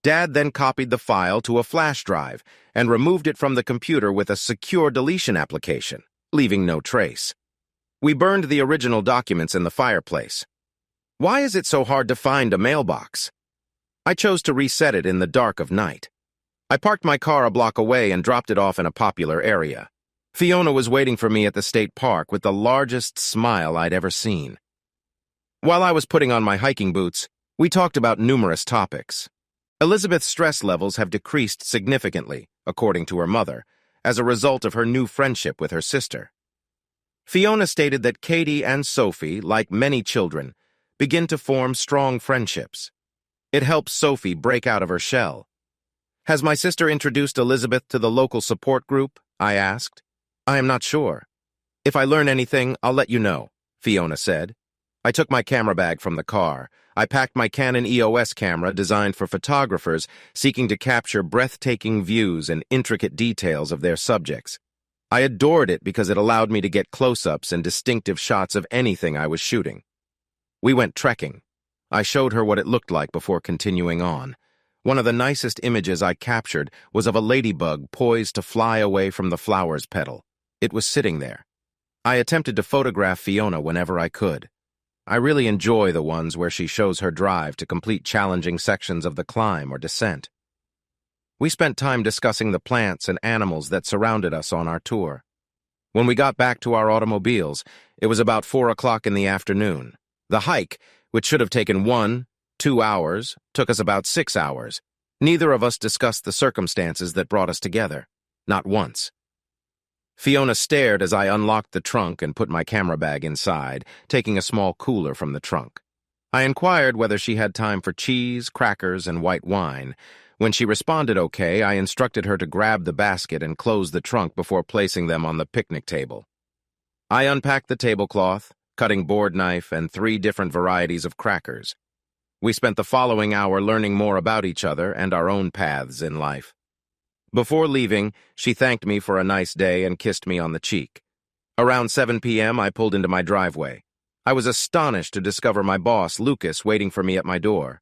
Dad then copied the file to a flash drive and removed it from the computer with a secure deletion application, leaving no trace. We burned the original documents in the fireplace. Why is it so hard to find a mailbox? I chose to reset it in the dark of night. I parked my car a block away and dropped it off in a popular area. Fiona was waiting for me at the state park with the largest smile I'd ever seen. While I was putting on my hiking boots, we talked about numerous topics. Elizabeth's stress levels have decreased significantly, according to her mother, as a result of her new friendship with her sister. Fiona stated that Katie and Sophie, like many children, begin to form strong friendships. It helps Sophie break out of her shell. "Has my sister introduced Elizabeth to the local support group?" I asked. "I am not sure. If I learn anything, I'll let you know," Fiona said. I took my camera bag from the car. I packed my Canon EOS camera designed for photographers seeking to capture breathtaking views and intricate details of their subjects. I adored it because it allowed me to get close-ups and distinctive shots of anything I was shooting. We went trekking. I showed her what it looked like before continuing on. One of the nicest images I captured was of a ladybug poised to fly away from the flower's petal. It was sitting there. I attempted to photograph Fiona whenever I could. I really enjoy the ones where she shows her drive to complete challenging sections of the climb or descent. We spent time discussing the plants and animals that surrounded us on our tour. When we got back to our automobiles, it was about 4 o'clock in the afternoon. The hike, which should have taken 1-2 hours, took us about 6 hours. Neither of us discussed the circumstances that brought us together. Not once. Fiona stared as I unlocked the trunk and put my camera bag inside, taking a small cooler from the trunk. I inquired whether she had time for cheese, crackers, and white wine. When she responded okay, I instructed her to grab the basket and close the trunk before placing them on the picnic table. I unpacked the tablecloth, cutting board knife, and 3 different varieties of crackers. We spent the following hour learning more about each other and our own paths in life. Before leaving, she thanked me for a nice day and kissed me on the cheek. Around 7 p.m., I pulled into my driveway. I was astonished to discover my boss, Lucas, waiting for me at my door.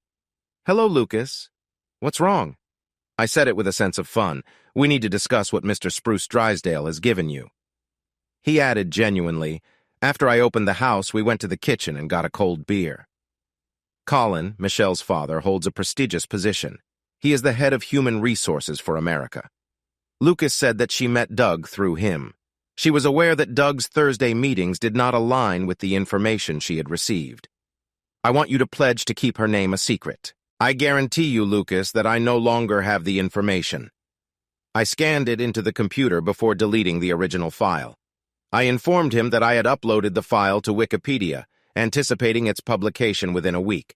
"Hello, Lucas. What's wrong?" I said it with a sense of fun. "We need to discuss what Mr. Spruce Drysdale has given you." He added genuinely, "After I opened the house, we went to the kitchen and got a cold beer." Colin, Michelle's father, holds a prestigious position. He is the head of human resources for America. Lucas said that she met Doug through him. She was aware that Doug's Thursday meetings did not align with the information she had received. "I want you to pledge to keep her name a secret. I guarantee you, Lucas, that I no longer have the information." I scanned it into the computer before deleting the original file. I informed him that I had uploaded the file to Wikipedia, anticipating its publication within a week.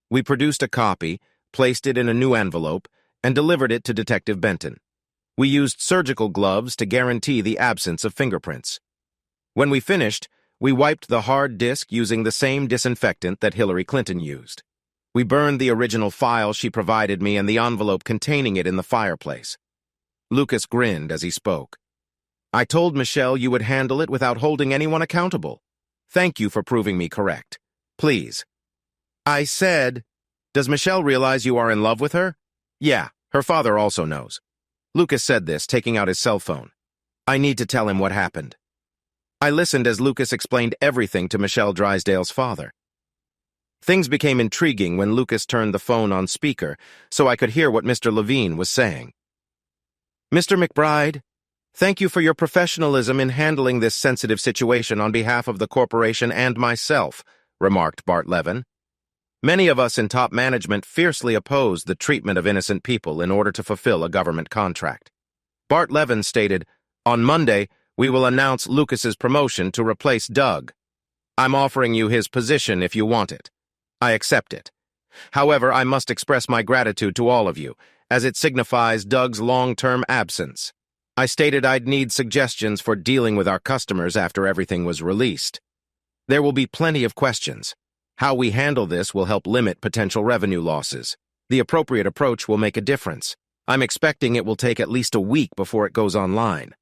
We produced a copy, placed it in a new envelope, and delivered it to Detective Benton. We used surgical gloves to guarantee the absence of fingerprints. When we finished, we wiped the hard disk using the same disinfectant that Hillary Clinton used. We burned the original file she provided me and the envelope containing it in the fireplace. Lucas grinned as he spoke. "I told Michelle you would handle it without holding anyone accountable. Thank you for proving me correct. Please." I said, "Does Michelle realize you are in love with her?" "Yeah, her father also knows." Lucas said this, taking out his cell phone. "I need to tell him what happened." I listened as Lucas explained everything to Michelle Drysdale's father. Things became intriguing when Lucas turned the phone on speaker so I could hear what Mr. Levine was saying. "Mr. McBride, thank you for your professionalism in handling this sensitive situation on behalf of the corporation and myself," remarked Bart Levin. "Many of us in top management fiercely oppose the treatment of innocent people in order to fulfill a government contract." Bart Levin stated, "On Monday, we will announce Lucas's promotion to replace Doug. I'm offering you his position if you want it. I accept it. However, I must express my gratitude to all of you, as it signifies Doug's long-term absence. I stated I'd need suggestions for dealing with our customers after everything was released. There will be plenty of questions. How we handle this will help limit potential revenue losses. The appropriate approach will make a difference. I'm expecting it will take at least a week before it goes online."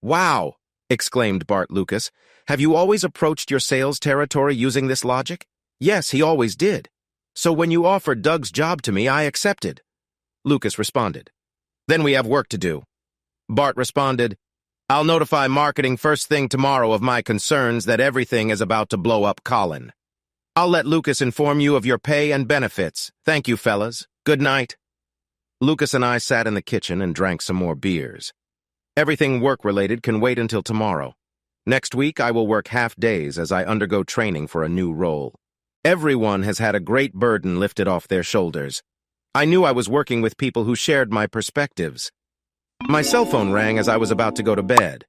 "Wow!" exclaimed Bart Lucas. "Have you always approached your sales territory using this logic?" "Yes, he always did. So when you offered Doug's job to me, I accepted." Lucas responded. "Then we have work to do." Bart responded, "I'll notify marketing first thing tomorrow of my concerns that everything is about to blow up Colin. I'll let Lucas inform you of your pay and benefits. Thank you, fellas. Good night." Lucas and I sat in the kitchen and drank some more beers. Everything work-related can wait until tomorrow. Next week, I will work half days as I undergo training for a new role. Everyone has had a great burden lifted off their shoulders. I knew I was working with people who shared my perspectives. My cell phone rang as I was about to go to bed.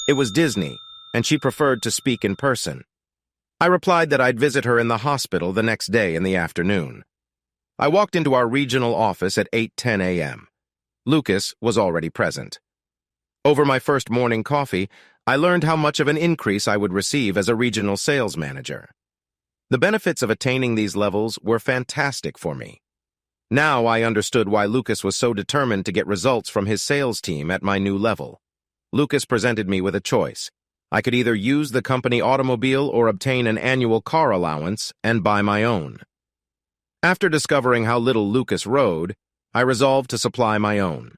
It was Disney. and she preferred to speak in person. I replied that I'd visit her in the hospital the next day in the afternoon. I walked into our regional office at 8:10 a.m. Lucas was already present. Over my first morning coffee, I learned how much of an increase I would receive as a regional sales manager. The benefits of attaining these levels were fantastic for me. Now I understood why Lucas was so determined to get results from his sales team at my new level. Lucas presented me with a choice. I could either use the company automobile or obtain an annual car allowance and buy my own. After discovering how little Lucas rode, I resolved to supply my own.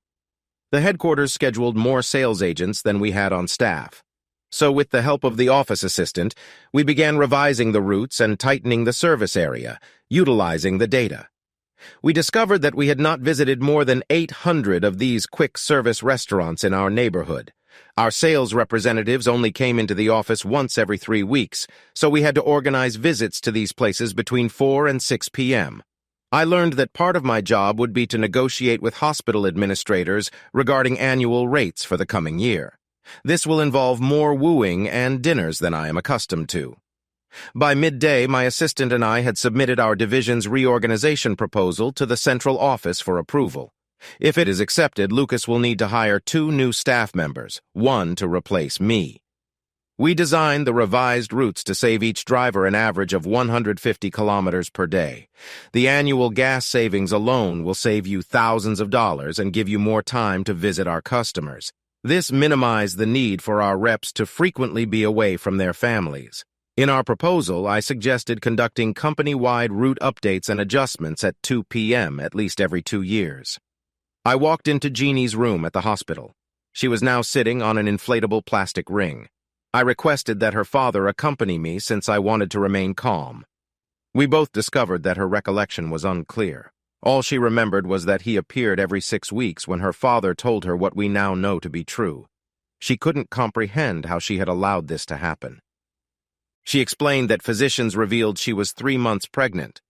The headquarters scheduled more sales agents than we had on staff. So with the help of the office assistant, we began revising the routes and tightening the service area, utilizing the data. We discovered that we had not visited more than 800 of these quick-service restaurants in our neighborhood. Our sales representatives only came into the office once every 3 weeks, so we had to organize visits to these places between 4 and 6 p.m. I learned that part of my job would be to negotiate with hospital administrators regarding annual rates for the coming year. This will involve more wooing and dinners than I am accustomed to. By midday, my assistant and I had submitted our division's reorganization proposal to the central office for approval. If it is accepted, Lucas will need to hire 2 new staff members, 1 to replace me. We designed the revised routes to save each driver an average of 150 kilometers per day. The annual gas savings alone will save you thousands of dollars and give you more time to visit our customers. This minimized the need for our reps to frequently be away from their families. In our proposal, I suggested conducting company-wide route updates and adjustments at 2 p.m. at least every 2 years. I walked into Jeannie's room at the hospital. She was now sitting on an inflatable plastic ring. I requested that her father accompany me since I wanted to remain calm. We both discovered that her recollection was unclear. All she remembered was that he appeared every 6 weeks when her father told her what we now know to be true. She couldn't comprehend how she had allowed this to happen. She explained that physicians revealed she was 3 months pregnant.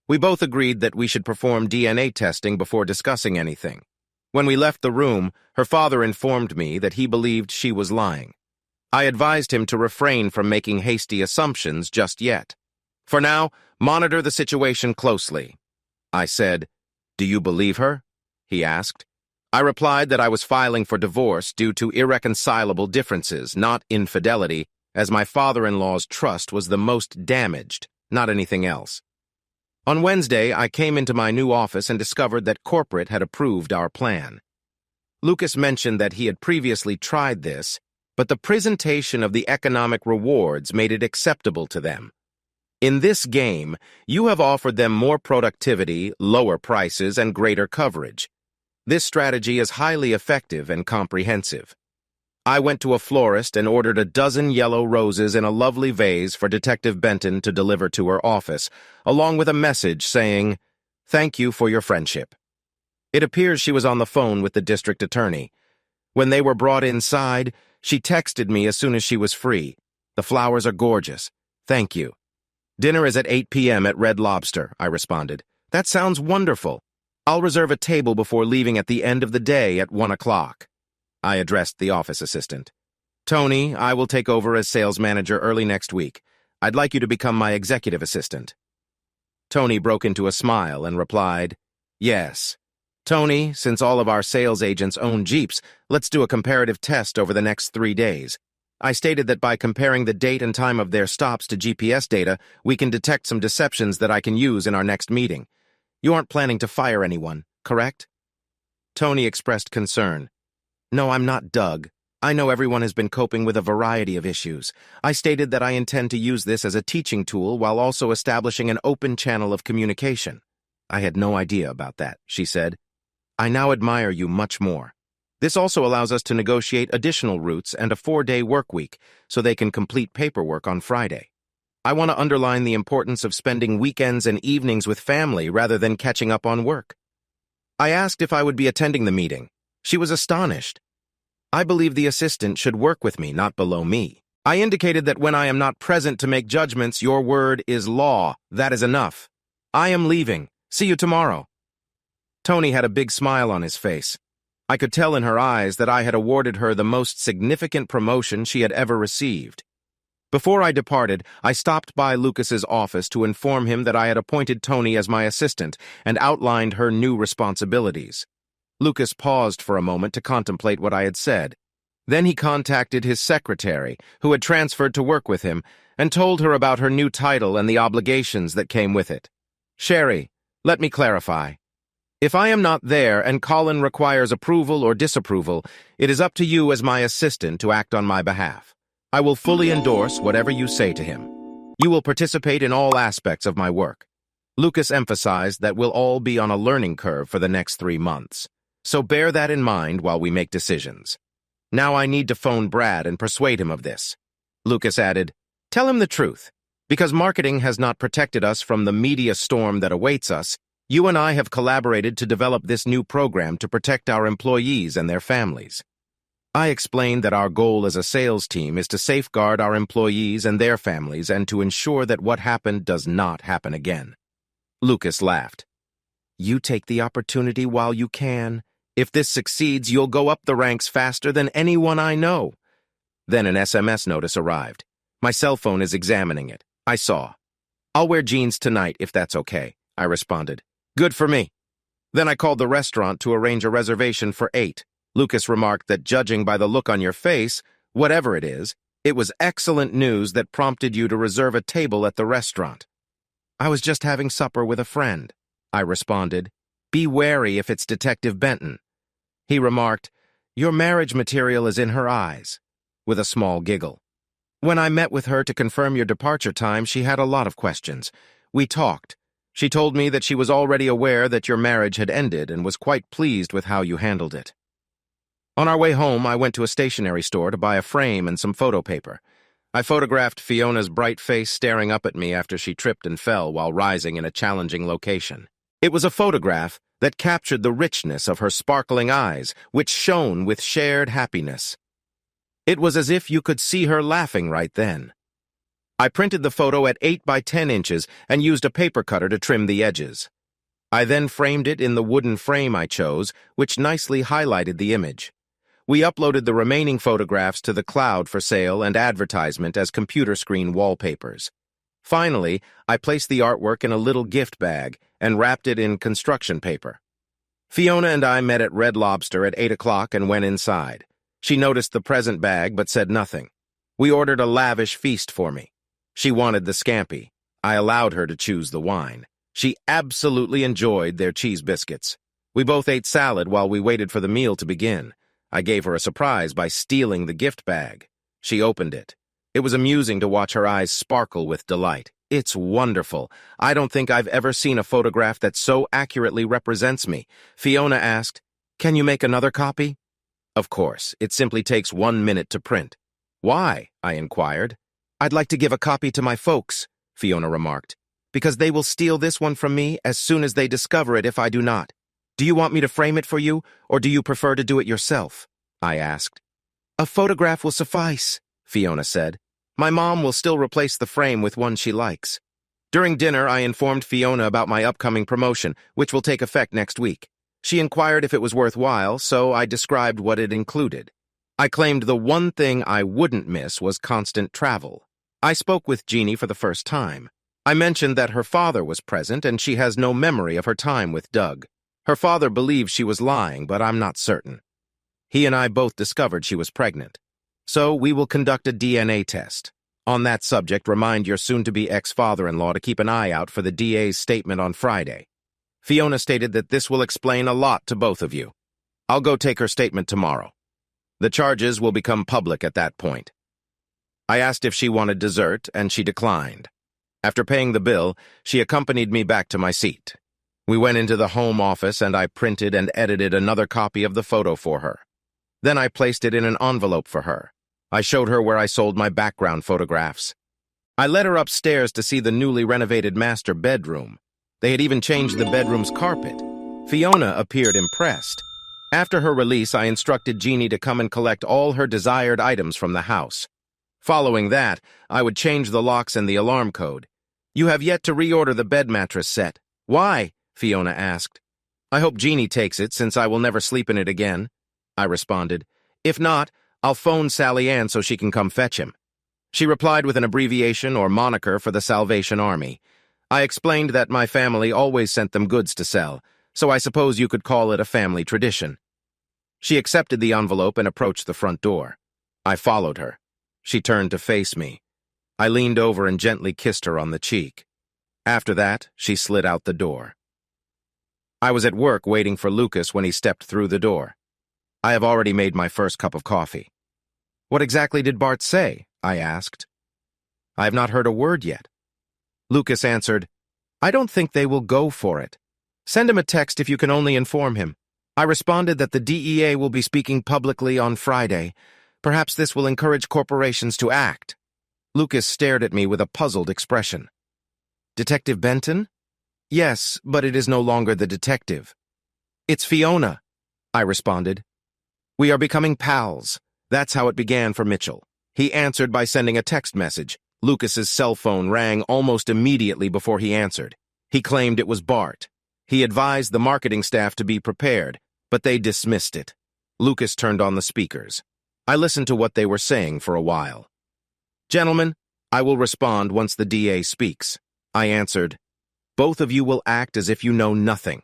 We both agreed that we should perform DNA testing before discussing anything. When we left the room, her father informed me that he believed she was lying. I advised him to refrain from making hasty assumptions just yet. For now, monitor the situation closely. I said, "Do you believe her?" he asked. I replied that I was filing for divorce due to irreconcilable differences, not infidelity, as my father-in-law's trust was the most damaged, not anything else. On Wednesday, I came into my new office and discovered that corporate had approved our plan. Lucas mentioned that he had previously tried this, but the presentation of the economic rewards made it acceptable to them. In this game, you have offered them more productivity, lower prices, and greater coverage. This strategy is highly effective and comprehensive. I went to a florist and ordered a dozen yellow roses in a lovely vase for Detective Benton to deliver to her office, along with a message saying, "Thank you for your friendship." It appears she was on the phone with the district attorney. When they were brought inside, she texted me as soon as she was free. "The flowers are gorgeous. Thank you." "Dinner is at 8 p.m. at Red Lobster," I responded. "That sounds wonderful. I'll reserve a table before leaving at the end of the day at 1 o'clock. I addressed the office assistant. "Tony, I will take over as sales manager early next week. I'd like you to become my executive assistant." Tony broke into a smile and replied, "Yes. Tony, since all of our sales agents own Jeeps, let's do a comparative test over the next 3 days. I stated that by comparing the date and time of their stops to GPS data, we can detect some deceptions that I can use in our next meeting. You aren't planning to fire anyone, correct?" Tony expressed concern. "No, I'm not Doug. I know everyone has been coping with a variety of issues. I stated that I intend to use this as a teaching tool while also establishing an open channel of communication." "I had no idea about that," she said. "I now admire you much more. This also allows us to negotiate additional routes and a 4-day work week so they can complete paperwork on Friday. I want to underline the importance of spending weekends and evenings with family rather than catching up on work." I asked if I would be attending the meeting. She was astonished. I believe the assistant should work with me, not below me. I indicated that when I am not present to make judgments, your word is law. That is enough. I am leaving. See you tomorrow. Tony had a big smile on his face. I could tell in her eyes that I had awarded her the most significant promotion she had ever received. Before I departed, I stopped by Lucas's office to inform him that I had appointed Tony as my assistant and outlined her new responsibilities. Lucas paused for a moment to contemplate what I had said. Then he contacted his secretary, who had transferred to work with him, and told her about her new title and the obligations that came with it. "Sherry, let me clarify. If I am not there and Colin requires approval or disapproval, it is up to you as my assistant to act on my behalf. I will fully endorse whatever you say to him. You will participate in all aspects of my work." Lucas emphasized that we'll all be on a learning curve for the next 3 months, so bear that in mind while we make decisions. Now I need to phone Brad and persuade him of this. Lucas added, "Tell him the truth. Because marketing has not protected us from the media storm that awaits us, you and I have collaborated to develop this new program to protect our employees and their families." I explained that our goal as a sales team is to safeguard our employees and their families and to ensure that what happened does not happen again. Lucas laughed. "You take the opportunity while you can. If this succeeds, you'll go up the ranks faster than anyone I know." Then an SMS notice arrived. My cell phone is examining it. I saw. "I'll wear jeans tonight if that's okay," I responded. "Good for me." Then I called the restaurant to arrange a reservation for 8. Lucas remarked that judging by the look on your face, whatever it is, it was excellent news that prompted you to reserve a table at the restaurant. "I was just having supper with a friend," I responded. "Be wary if it's Detective Benton." He remarked, "Your marriage material is in her eyes," with a small giggle. "When I met with her to confirm your departure time, she had a lot of questions. We talked. She told me that she was already aware that your marriage had ended and was quite pleased with how you handled it." On our way home, I went to a stationery store to buy a frame and some photo paper. I photographed Fiona's bright face staring up at me after she tripped and fell while rising in a challenging location. It was a photograph that captured the richness of her sparkling eyes, which shone with shared happiness. It was as if you could see her laughing right then. I printed the photo at 8 by 10 inches and used a paper cutter to trim the edges. I then framed it in the wooden frame I chose, which nicely highlighted the image. We uploaded the remaining photographs to the cloud for sale and advertisement as computer screen wallpapers. Finally, I placed the artwork in a little gift bag and wrapped it in construction paper. Fiona and I met at Red Lobster at 8 o'clock and went inside. She noticed the present bag but said nothing. We ordered a lavish feast for me. She wanted the scampi. I allowed her to choose the wine. She absolutely enjoyed their cheese biscuits. We both ate salad while we waited for the meal to begin. I gave her a surprise by stealing the gift bag. She opened it. It was amusing to watch her eyes sparkle with delight. "It's wonderful. I don't think I've ever seen a photograph that so accurately represents me." Fiona asked, "Can you make another copy?" "Of course. It simply takes 1 minute to print." "Why?" I inquired. "I'd like to give a copy to my folks," Fiona remarked, "because they will steal this one from me as soon as they discover it if I do not. Do you want me to frame it for you, or do you prefer to do it yourself?" I asked. "A photograph will suffice," Fiona said. "My mom will still replace the frame with one she likes." During dinner, I informed Fiona about my upcoming promotion, which will take effect next week. She inquired if it was worthwhile, so I described what it included. I claimed the one thing I wouldn't miss was constant travel. I spoke with Jeannie for the first time. I mentioned that her father was present and she has no memory of her time with Doug. Her father believes she was lying, but I'm not certain. He and I both discovered she was pregnant. So we will conduct a DNA test. On that subject, remind your soon-to-be ex-father-in-law to keep an eye out for the DA's statement on Friday. Fiona stated that this will explain a lot to both of you. I'll go take her statement tomorrow. The charges will become public at that point. I asked if she wanted dessert, and she declined. After paying the bill, she accompanied me back to my seat. We went into the home office and I printed and edited another copy of the photo for her. Then I placed it in an envelope for her. I showed her where I sold my background photographs. I led her upstairs to see the newly renovated master bedroom. They had even changed the bedroom's carpet. Fiona appeared impressed. After her release, I instructed Jeannie to come and collect all her desired items from the house. Following that, I would change the locks and the alarm code. "You have yet to reorder the bed mattress set." "Why?" Fiona asked. "I hope Jeannie takes it, since I will never sleep in it again," I responded. If not, I'll phone Sally Ann so she can come fetch him. She replied with an abbreviation or moniker for the Salvation Army. I explained that my family always sent them goods to sell, so I suppose you could call it a family tradition. She accepted the envelope and approached the front door. I followed her. She turned to face me. I leaned over and gently kissed her on the cheek. After that, she slid out the door. I was at work waiting for Lucas when he stepped through the door. I have already made my first cup of coffee. What exactly did Bart say? I asked. I have not heard a word yet. Lucas answered, I don't think they will go for it. Send him a text if you can only inform him. I responded that the DEA will be speaking publicly on Friday. Perhaps this will encourage corporations to act. Lucas stared at me with a puzzled expression. Detective Benton? Yes, but it is no longer the detective. It's Fiona, I responded. We are becoming pals. That's how it began for Mitchell. He answered by sending a text message. Lucas's cell phone rang almost immediately before he answered. He claimed it was Bart. He advised the marketing staff to be prepared, but they dismissed it. Lucas turned on the speakers. I listened to what they were saying for a while. Gentlemen, I will respond once the DA speaks. I answered, both of you will act as if you know nothing.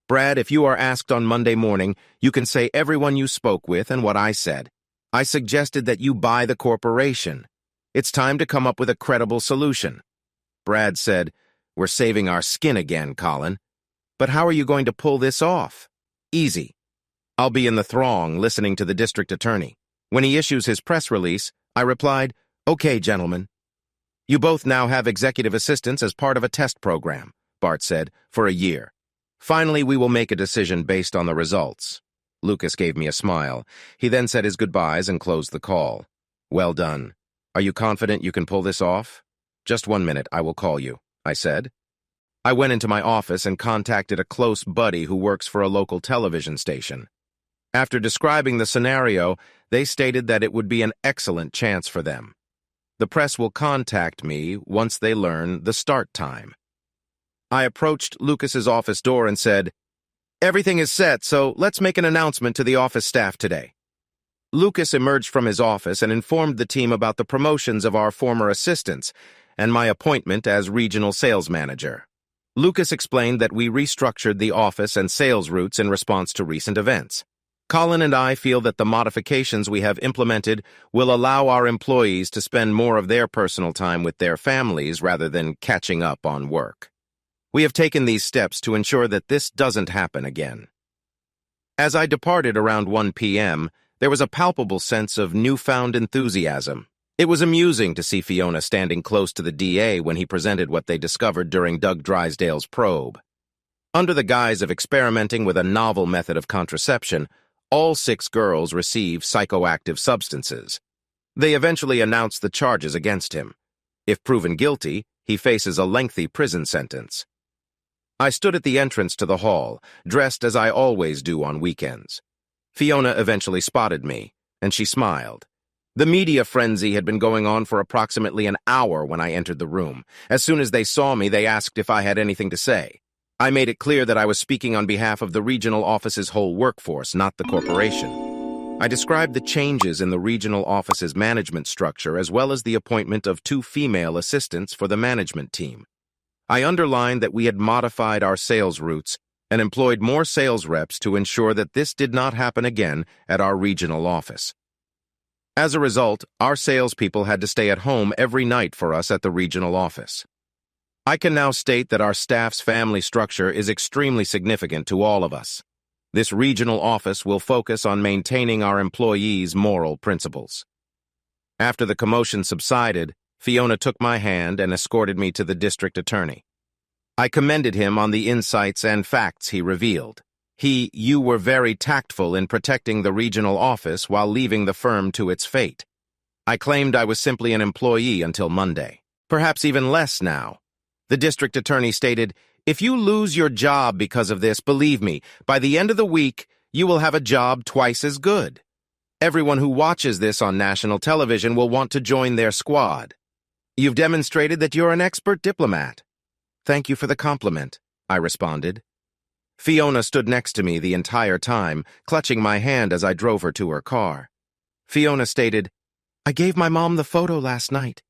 Brad, if you are asked on Monday morning, you can say everyone you spoke with and what I said. I suggested that you buy the corporation. It's time to come up with a credible solution. Brad said, we're saving our skin again, Colin. But how are you going to pull this off? Easy. I'll be in the throng listening to the district attorney. When he issues his press release, I replied, okay, gentlemen. You both now have executive assistants as part of a test program, Bart said, for a year. Finally, we will make a decision based on the results. Lucas gave me a smile. He then said his goodbyes and closed the call. Well done. Are you confident you can pull this off? Just 1 minute, I will call you, I said. I went into my office and contacted a close buddy who works for a local television station. After describing the scenario, they stated that it would be an excellent chance for them. The press will contact me once they learn the start time. I approached Lucas's office door and said, everything is set, so let's make an announcement to the office staff today. Lucas emerged from his office and informed the team about the promotions of our former assistants and my appointment as regional sales manager. Lucas explained that we restructured the office and sales routes in response to recent events. Colin and I feel that the modifications we have implemented will allow our employees to spend more of their personal time with their families rather than catching up on work. We have taken these steps to ensure that this doesn't happen again. As I departed around 1 p.m., there was a palpable sense of newfound enthusiasm. It was amusing to see Fiona standing close to the DA when he presented what they discovered during Doug Drysdale's probe. Under the guise of experimenting with a novel method of contraception, all 6 girls received psychoactive substances. They eventually announced the charges against him. If proven guilty, he faces a lengthy prison sentence. I stood at the entrance to the hall, dressed as I always do on weekends. Fiona eventually spotted me, and she smiled. The media frenzy had been going on for approximately an hour when I entered the room. As soon as they saw me, they asked if I had anything to say. I made it clear that I was speaking on behalf of the regional office's whole workforce, not the corporation. I described the changes in the regional office's management structure as well as the appointment of 2 female assistants for the management team. I underlined that we had modified our sales routes and employed more sales reps to ensure that this did not happen again at our regional office. As a result, our salespeople had to stay at home every night for us at the regional office. I can now state that our staff's family structure is extremely significant to all of us. This regional office will focus on maintaining our employees' moral principles. After the commotion subsided, Fiona took my hand and escorted me to the district attorney. I commended him on the insights and facts he revealed. You were very tactful in protecting the regional office while leaving the firm to its fate. I claimed I was simply an employee until Monday. Perhaps even less now. The district attorney stated, if you lose your job because of this, believe me, by the end of the week, you will have a job twice as good. Everyone who watches this on national television will want to join their squad. You've demonstrated that you're an expert diplomat. Thank you for the compliment, I responded. Fiona stood next to me the entire time, clutching my hand as I drove her to her car. Fiona stated, "I gave my mom the photo last night.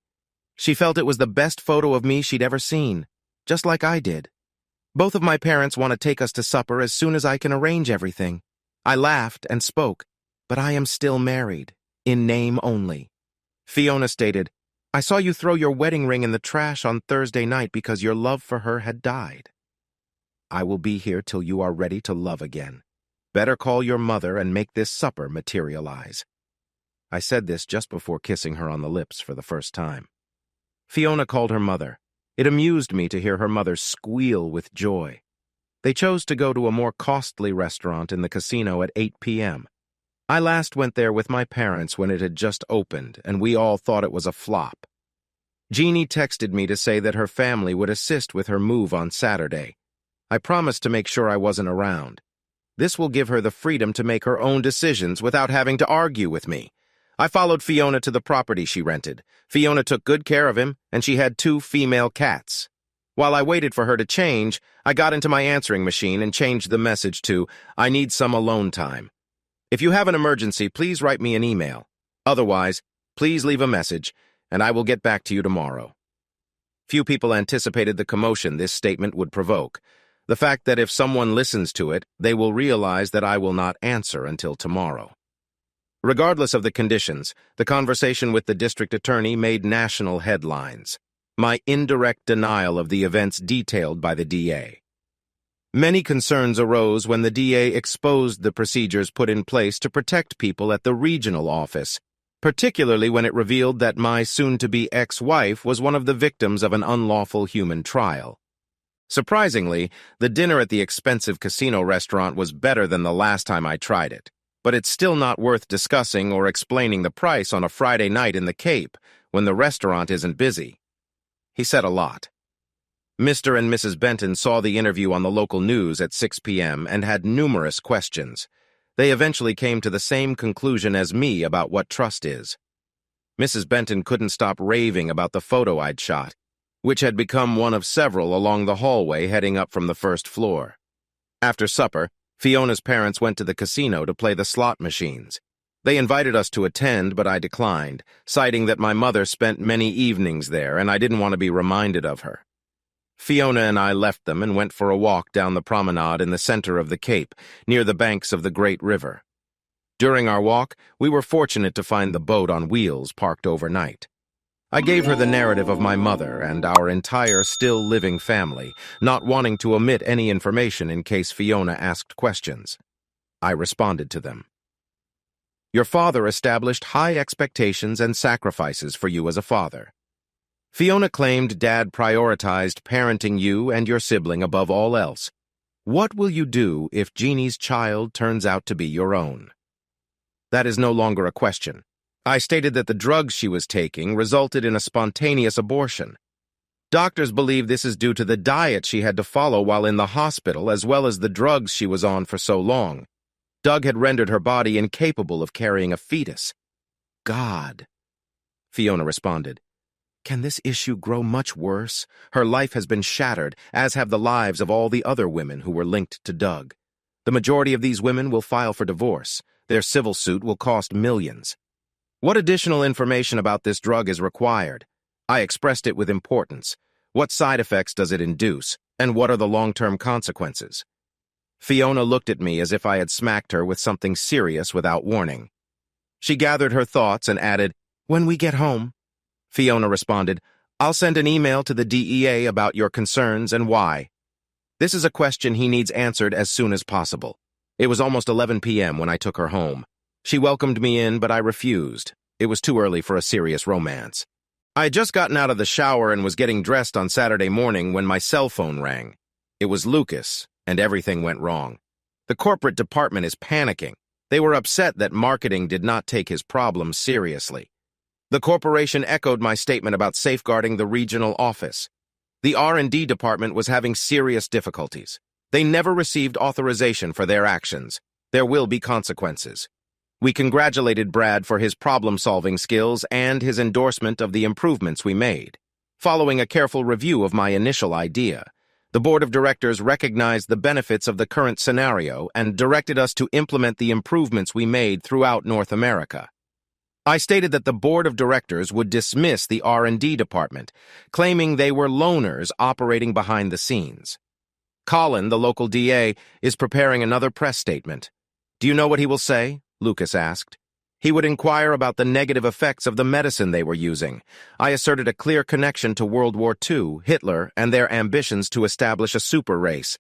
She felt it was the best photo of me she'd ever seen, just like I did. Both of my parents want to take us to supper as soon as I can arrange everything." I laughed and spoke, "But I am still married, in name only." Fiona stated, "I saw you throw your wedding ring in the trash on Thursday night because your love for her had died. I will be here till you are ready to love again. Better call your mother and make this supper materialize." I said this just before kissing her on the lips for the first time. Fiona called her mother. It amused me to hear her mother squeal with joy. They chose to go to a more costly restaurant in the casino at 8 p.m. I last went there with my parents when it had just opened, and we all thought it was a flop. Jeannie texted me to say that her family would assist with her move on Saturday. I promised to make sure I wasn't around. This will give her the freedom to make her own decisions without having to argue with me. I followed Fiona to the property she rented. Fiona took good care of him, and she had 2 female cats. While I waited for her to change, I got into my answering machine and changed the message to, "I need some alone time. If you have an emergency, please write me an email. Otherwise, please leave a message, and I will get back to you tomorrow." Few people anticipated the commotion this statement would provoke. The fact that if someone listens to it, they will realize that I will not answer until tomorrow. Regardless of the conditions, the conversation with the district attorney made national headlines. My indirect denial of the events detailed by the DA. Many concerns arose when the DA exposed the procedures put in place to protect people at the regional office, particularly when it revealed that my soon-to-be ex-wife was one of the victims of an unlawful human trial. Surprisingly, the dinner at the expensive casino restaurant was better than the last time I tried it, but it's still not worth discussing or explaining the price on a Friday night in the Cape when the restaurant isn't busy. He said a lot. Mr. and Mrs. Benton saw the interview on the local news at 6 p.m. and had numerous questions. They eventually came to the same conclusion as me about what trust is. Mrs. Benton couldn't stop raving about the photo I'd shot, which had become one of several along the hallway heading up from the first floor. After supper, Fiona's parents went to the casino to play the slot machines. They invited us to attend, but I declined, citing that my mother spent many evenings there and I didn't want to be reminded of her. Fiona and I left them and went for a walk down the promenade in the center of the Cape, near the banks of the Great River. During our walk, we were fortunate to find the boat on wheels parked overnight. I gave her the narrative of my mother and our entire still-living family, not wanting to omit any information in case Fiona asked questions. I responded to them. Your father established high expectations and sacrifices for you as a father. Fiona claimed Dad prioritized parenting you and your sibling above all else. What will you do if Jeannie's child turns out to be your own? That is no longer a question. I stated that the drugs she was taking resulted in a spontaneous abortion. Doctors believe this is due to the diet she had to follow while in the hospital as well as the drugs she was on for so long. Doug had rendered her body incapable of carrying a fetus. God. Fiona responded, Can this issue grow much worse? Her life has been shattered, as have the lives of all the other women who were linked to Doug. The majority of these women will file for divorce. Their civil suit will cost millions. What additional information about this drug is required? I expressed it with importance. What side effects does it induce, and what are the long-term consequences? Fiona looked at me as if I had smacked her with something serious without warning. She gathered her thoughts and added, When we get home. Fiona responded, I'll send an email to the DEA about your concerns and why. This is a question he needs answered as soon as possible. It was almost 11 p.m. when I took her home. She welcomed me in, but I refused. It was too early for a serious romance. I had just gotten out of the shower and was getting dressed on Saturday morning when my cell phone rang. It was Lucas, and everything went wrong. The corporate department is panicking. They were upset that marketing did not take his problems seriously. The corporation echoed my statement about safeguarding the regional office. The R&D department was having serious difficulties. They never received authorization for their actions. There will be consequences. We congratulated Brad for his problem-solving skills and his endorsement of the improvements we made. Following a careful review of my initial idea, The board of directors recognized the benefits of the current scenario and directed us to implement the improvements we made throughout North America. I stated that the board of directors would dismiss the R&D department, claiming they were loners operating behind the scenes. Colin, the local DA, is preparing another press statement. "Do you know what he will say?" Lucas asked. He would inquire about the negative effects of the medicine they were using. I asserted a clear connection to World War II, Hitler, and their ambitions to establish a super race.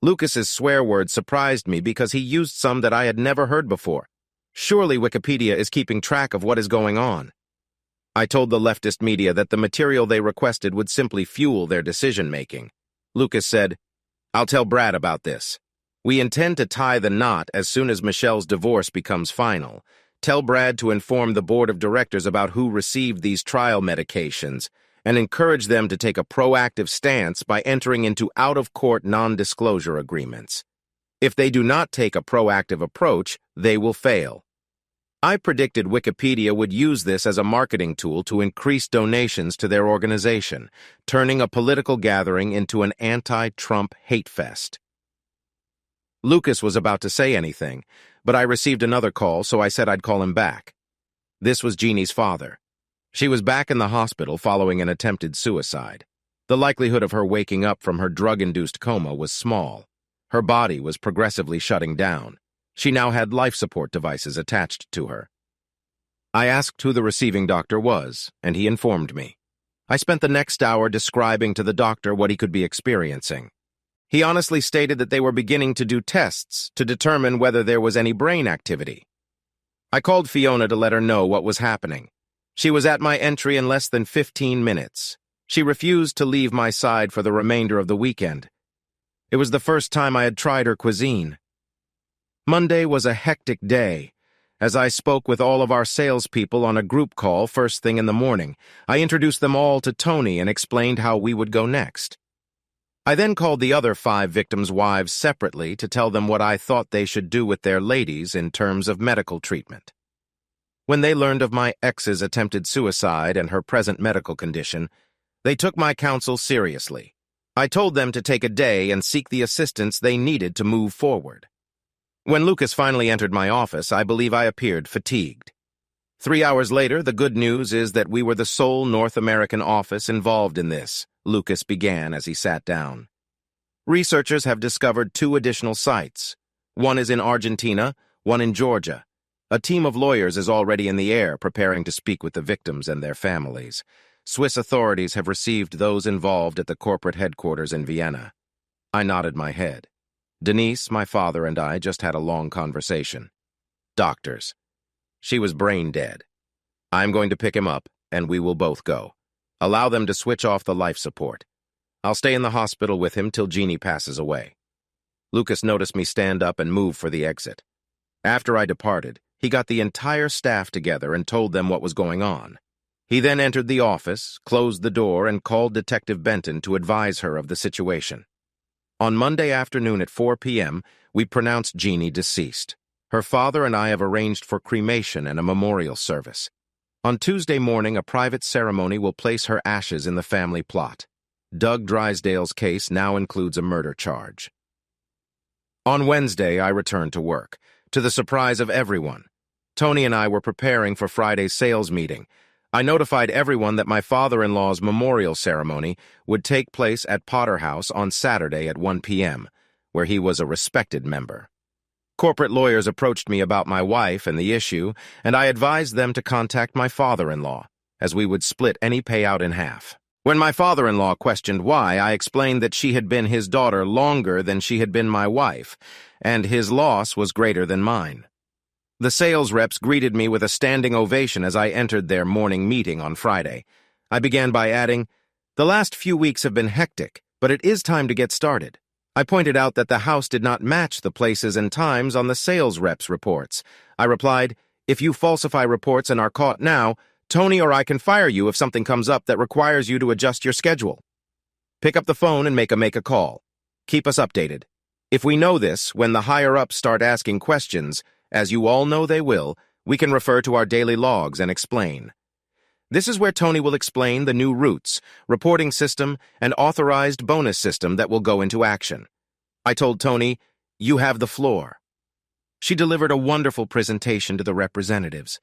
Lucas's swear words surprised me because he used some that I had never heard before. Surely Wikipedia is keeping track of what is going on. I told the leftist media that the material they requested would simply fuel their decision-making. Lucas said, "I'll tell Brad about this. We intend to tie the knot as soon as Michelle's divorce becomes final. Tell Brad to inform the board of directors about who received these trial medications and encourage them to take a proactive stance by entering into out-of-court non-disclosure agreements. If they do not take a proactive approach, they will fail." I predicted Wikipedia would use this as a marketing tool to increase donations to their organization, turning a political gathering into an anti-Trump hate fest. Lucas was about to say anything, but I received another call, so I said I'd call him back. This was Jeannie's father. She was back in the hospital following an attempted suicide. The likelihood of her waking up from her drug-induced coma was small. Her body was progressively shutting down. She now had life support devices attached to her. I asked who the receiving doctor was, and he informed me. I spent the next hour describing to the doctor what he could be experiencing. He honestly stated that they were beginning to do tests to determine whether there was any brain activity. I called Fiona to let her know what was happening. She was at my entry in less than 15 minutes. She refused to leave my side for the remainder of the weekend. It was the first time I had tried her cuisine. Monday was a hectic day. As I spoke with all of our salespeople on a group call first thing in the morning, I introduced them all to Tony and explained how we would go next. I then called the other 5 victims' wives separately to tell them what I thought they should do with their ladies in terms of medical treatment. When they learned of my ex's attempted suicide and her present medical condition, they took my counsel seriously. I told them to take a day and seek the assistance they needed to move forward. When Lucas finally entered my office, I believe I appeared fatigued. 3 hours later, the good news is that we were the sole North American office involved in this, Lucas began as he sat down. Researchers have discovered 2 additional sites. One is in Argentina, one in Georgia. A team of lawyers is already in the air preparing to speak with the victims and their families. Swiss authorities have received those involved at the corporate headquarters in Vienna. I nodded my head. Denise, my father, and I just had a long conversation. Doctors. She was brain dead. I'm going to pick him up, and we will both go. Allow them to switch off the life support. I'll stay in the hospital with him till Jeannie passes away. Lucas noticed me stand up and move for the exit. After I departed, he got the entire staff together and told them what was going on. He then entered the office, closed the door, and called Detective Benton to advise her of the situation. On Monday afternoon at 4 p.m., we pronounced Jeannie deceased. Her father and I have arranged for cremation and a memorial service. On Tuesday morning, a private ceremony will place her ashes in the family plot. Doug Drysdale's case now includes a murder charge. On Wednesday, I returned to work, to the surprise of everyone. Tony and I were preparing for Friday's sales meeting. I notified everyone that my father-in-law's memorial ceremony would take place at Potter House on Saturday at 1 p.m., where he was a respected member. Corporate lawyers approached me about my wife and the issue, and I advised them to contact my father-in-law, as we would split any payout in half. When my father-in-law questioned why, I explained that she had been his daughter longer than she had been my wife, and his loss was greater than mine. The sales reps greeted me with a standing ovation as I entered their morning meeting on Friday. I began by adding, "The last few weeks have been hectic, but it is time to get started." I pointed out that the house did not match the places and times on the sales reps' reports. I replied, "If you falsify reports and are caught now, Tony or I can fire you if something comes up that requires you to adjust your schedule. Pick up the phone and make a call. Keep us updated. If we know this, when the higher-ups start asking questions, as you all know they will, we can refer to our daily logs and explain." This is where Tony will explain the new routes, reporting system, and authorized bonus system that will go into action. I told Tony, "You have the floor." She delivered a wonderful presentation to the representatives.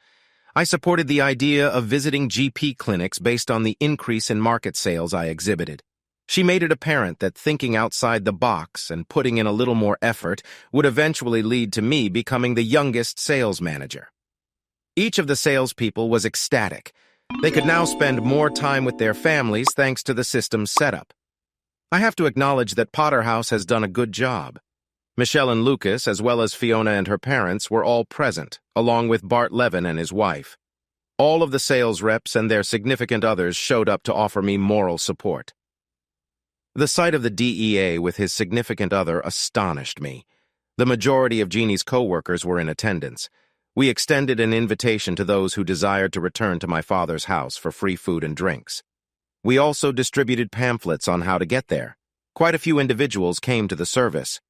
I supported the idea of visiting GP clinics based on the increase in market sales I exhibited. She made it apparent that thinking outside the box and putting in a little more effort would eventually lead to me becoming the youngest sales manager. Each of the salespeople was ecstatic. They could now spend more time with their families thanks to the system's setup. I have to acknowledge that Potterhouse has done a good job. Michelle and Lucas, as well as Fiona and her parents, were all present, along with Bart Levin and his wife. All of the sales reps and their significant others showed up to offer me moral support. The sight of the DEA with his significant other astonished me. The majority of Jeannie's co-workers were in attendance. We extended an invitation to those who desired to return to my father's house for free food and drinks. We also distributed pamphlets on how to get there. Quite a few individuals came to the service.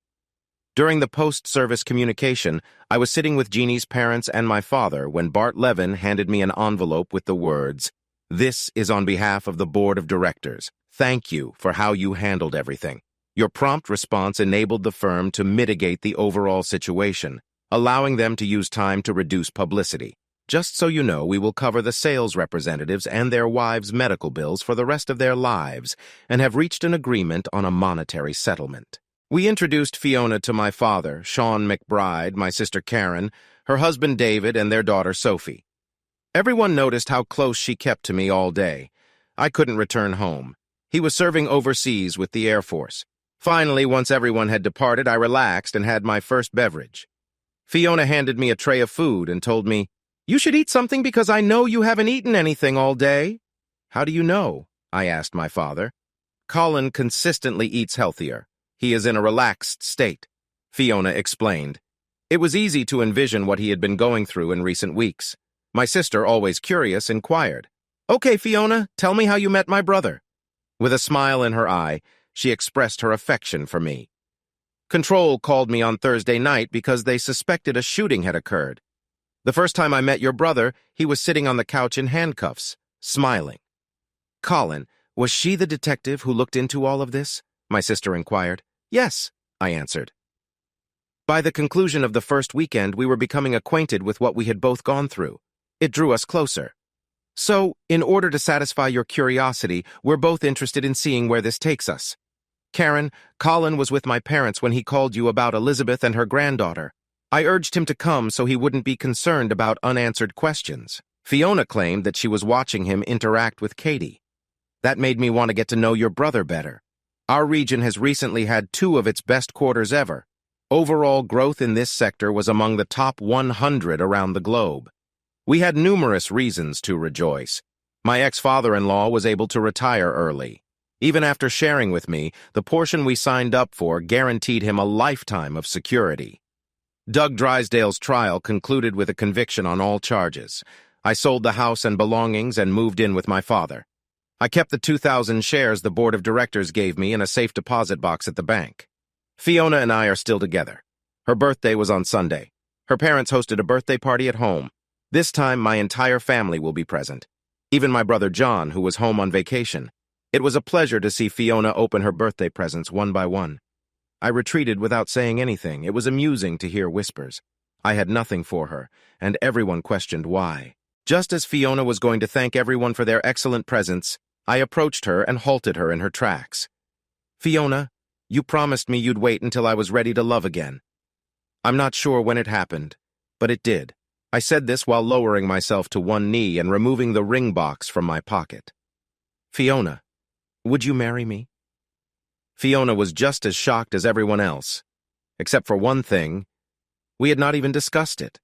During the post-service communication, I was sitting with Jeannie's parents and my father when Bart Levin handed me an envelope with the words, "This is on behalf of the Board of Directors. Thank you for how you handled everything. Your prompt response enabled the firm to mitigate the overall situation, allowing them to use time to reduce publicity. Just so you know, we will cover the sales representatives and their wives' medical bills for the rest of their lives and have reached an agreement on a monetary settlement." We introduced Fiona to my father, Colin McBride, my sister Karen, her husband David, and their daughter Sophie. Everyone noticed how close she kept to me all day. I couldn't return home. He was serving overseas with the Air Force. Finally, once everyone had departed, I relaxed and had my first beverage. Fiona handed me a tray of food and told me, "You should eat something because I know you haven't eaten anything all day." "How do you know?" I asked my father. "Colin consistently eats healthier. He is in a relaxed state," Fiona explained. It was easy to envision what he had been going through in recent weeks. My sister, always curious, inquired, "Okay, Fiona, tell me how you met my brother." With a smile in her eye, she expressed her affection for me. Control called me on Thursday night because they suspected a shooting had occurred. "The first time I met your brother, he was sitting on the couch in handcuffs, smiling." "Colin, was she the detective who looked into all of this?" my sister inquired. "Yes," I answered. By the conclusion of the first weekend, we were becoming acquainted with what we had both gone through. It drew us closer. "So, in order to satisfy your curiosity, we're both interested in seeing where this takes us. Karen, Colin was with my parents when he called you about Elizabeth and her granddaughter. I urged him to come so he wouldn't be concerned about unanswered questions. Fiona claimed that she was watching him interact with Katie. That made me want to get to know your brother better. Our region has recently had 2 of its best quarters ever. Overall growth in this sector was among the top 100 around the globe. We had numerous reasons to rejoice. My ex-father-in-law was able to retire early. Even after sharing with me, the portion we signed up for guaranteed him a lifetime of security. Doug Drysdale's trial concluded with a conviction on all charges. I sold the house and belongings and moved in with my father. I kept the 2,000 shares the board of directors gave me in a safe deposit box at the bank. Fiona and I are still together. Her birthday was on Sunday. Her parents hosted a birthday party at home. This time, my entire family will be present. Even my brother John, who was home on vacation. It was a pleasure to see Fiona open her birthday presents one by one. I retreated without saying anything. It was amusing to hear whispers. I had nothing for her, and everyone questioned why. Just as Fiona was going to thank everyone for their excellent presents, I approached her and halted her in her tracks. "Fiona, you promised me you'd wait until I was ready to love again." I'm not sure when it happened, but it did. I said this while lowering myself to one knee and removing the ring box from my pocket. "Fiona, would you marry me?" Fiona was just as shocked as everyone else. Except for one thing, we had not even discussed it.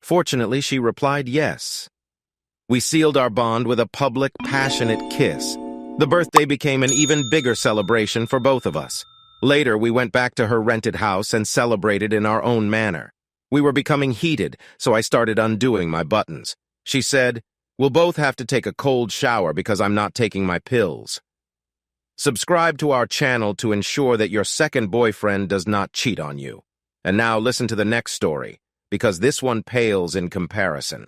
Fortunately, she replied yes. We sealed our bond with a public, passionate kiss. The birthday became an even bigger celebration for both of us. Later, we went back to her rented house and celebrated in our own manner. We were becoming heated, so I started undoing my buttons. She said, "We'll both have to take a cold shower because I'm not taking my pills." Subscribe to our channel to ensure that your second boyfriend does not cheat on you. And now listen to the next story, because this one pales in comparison.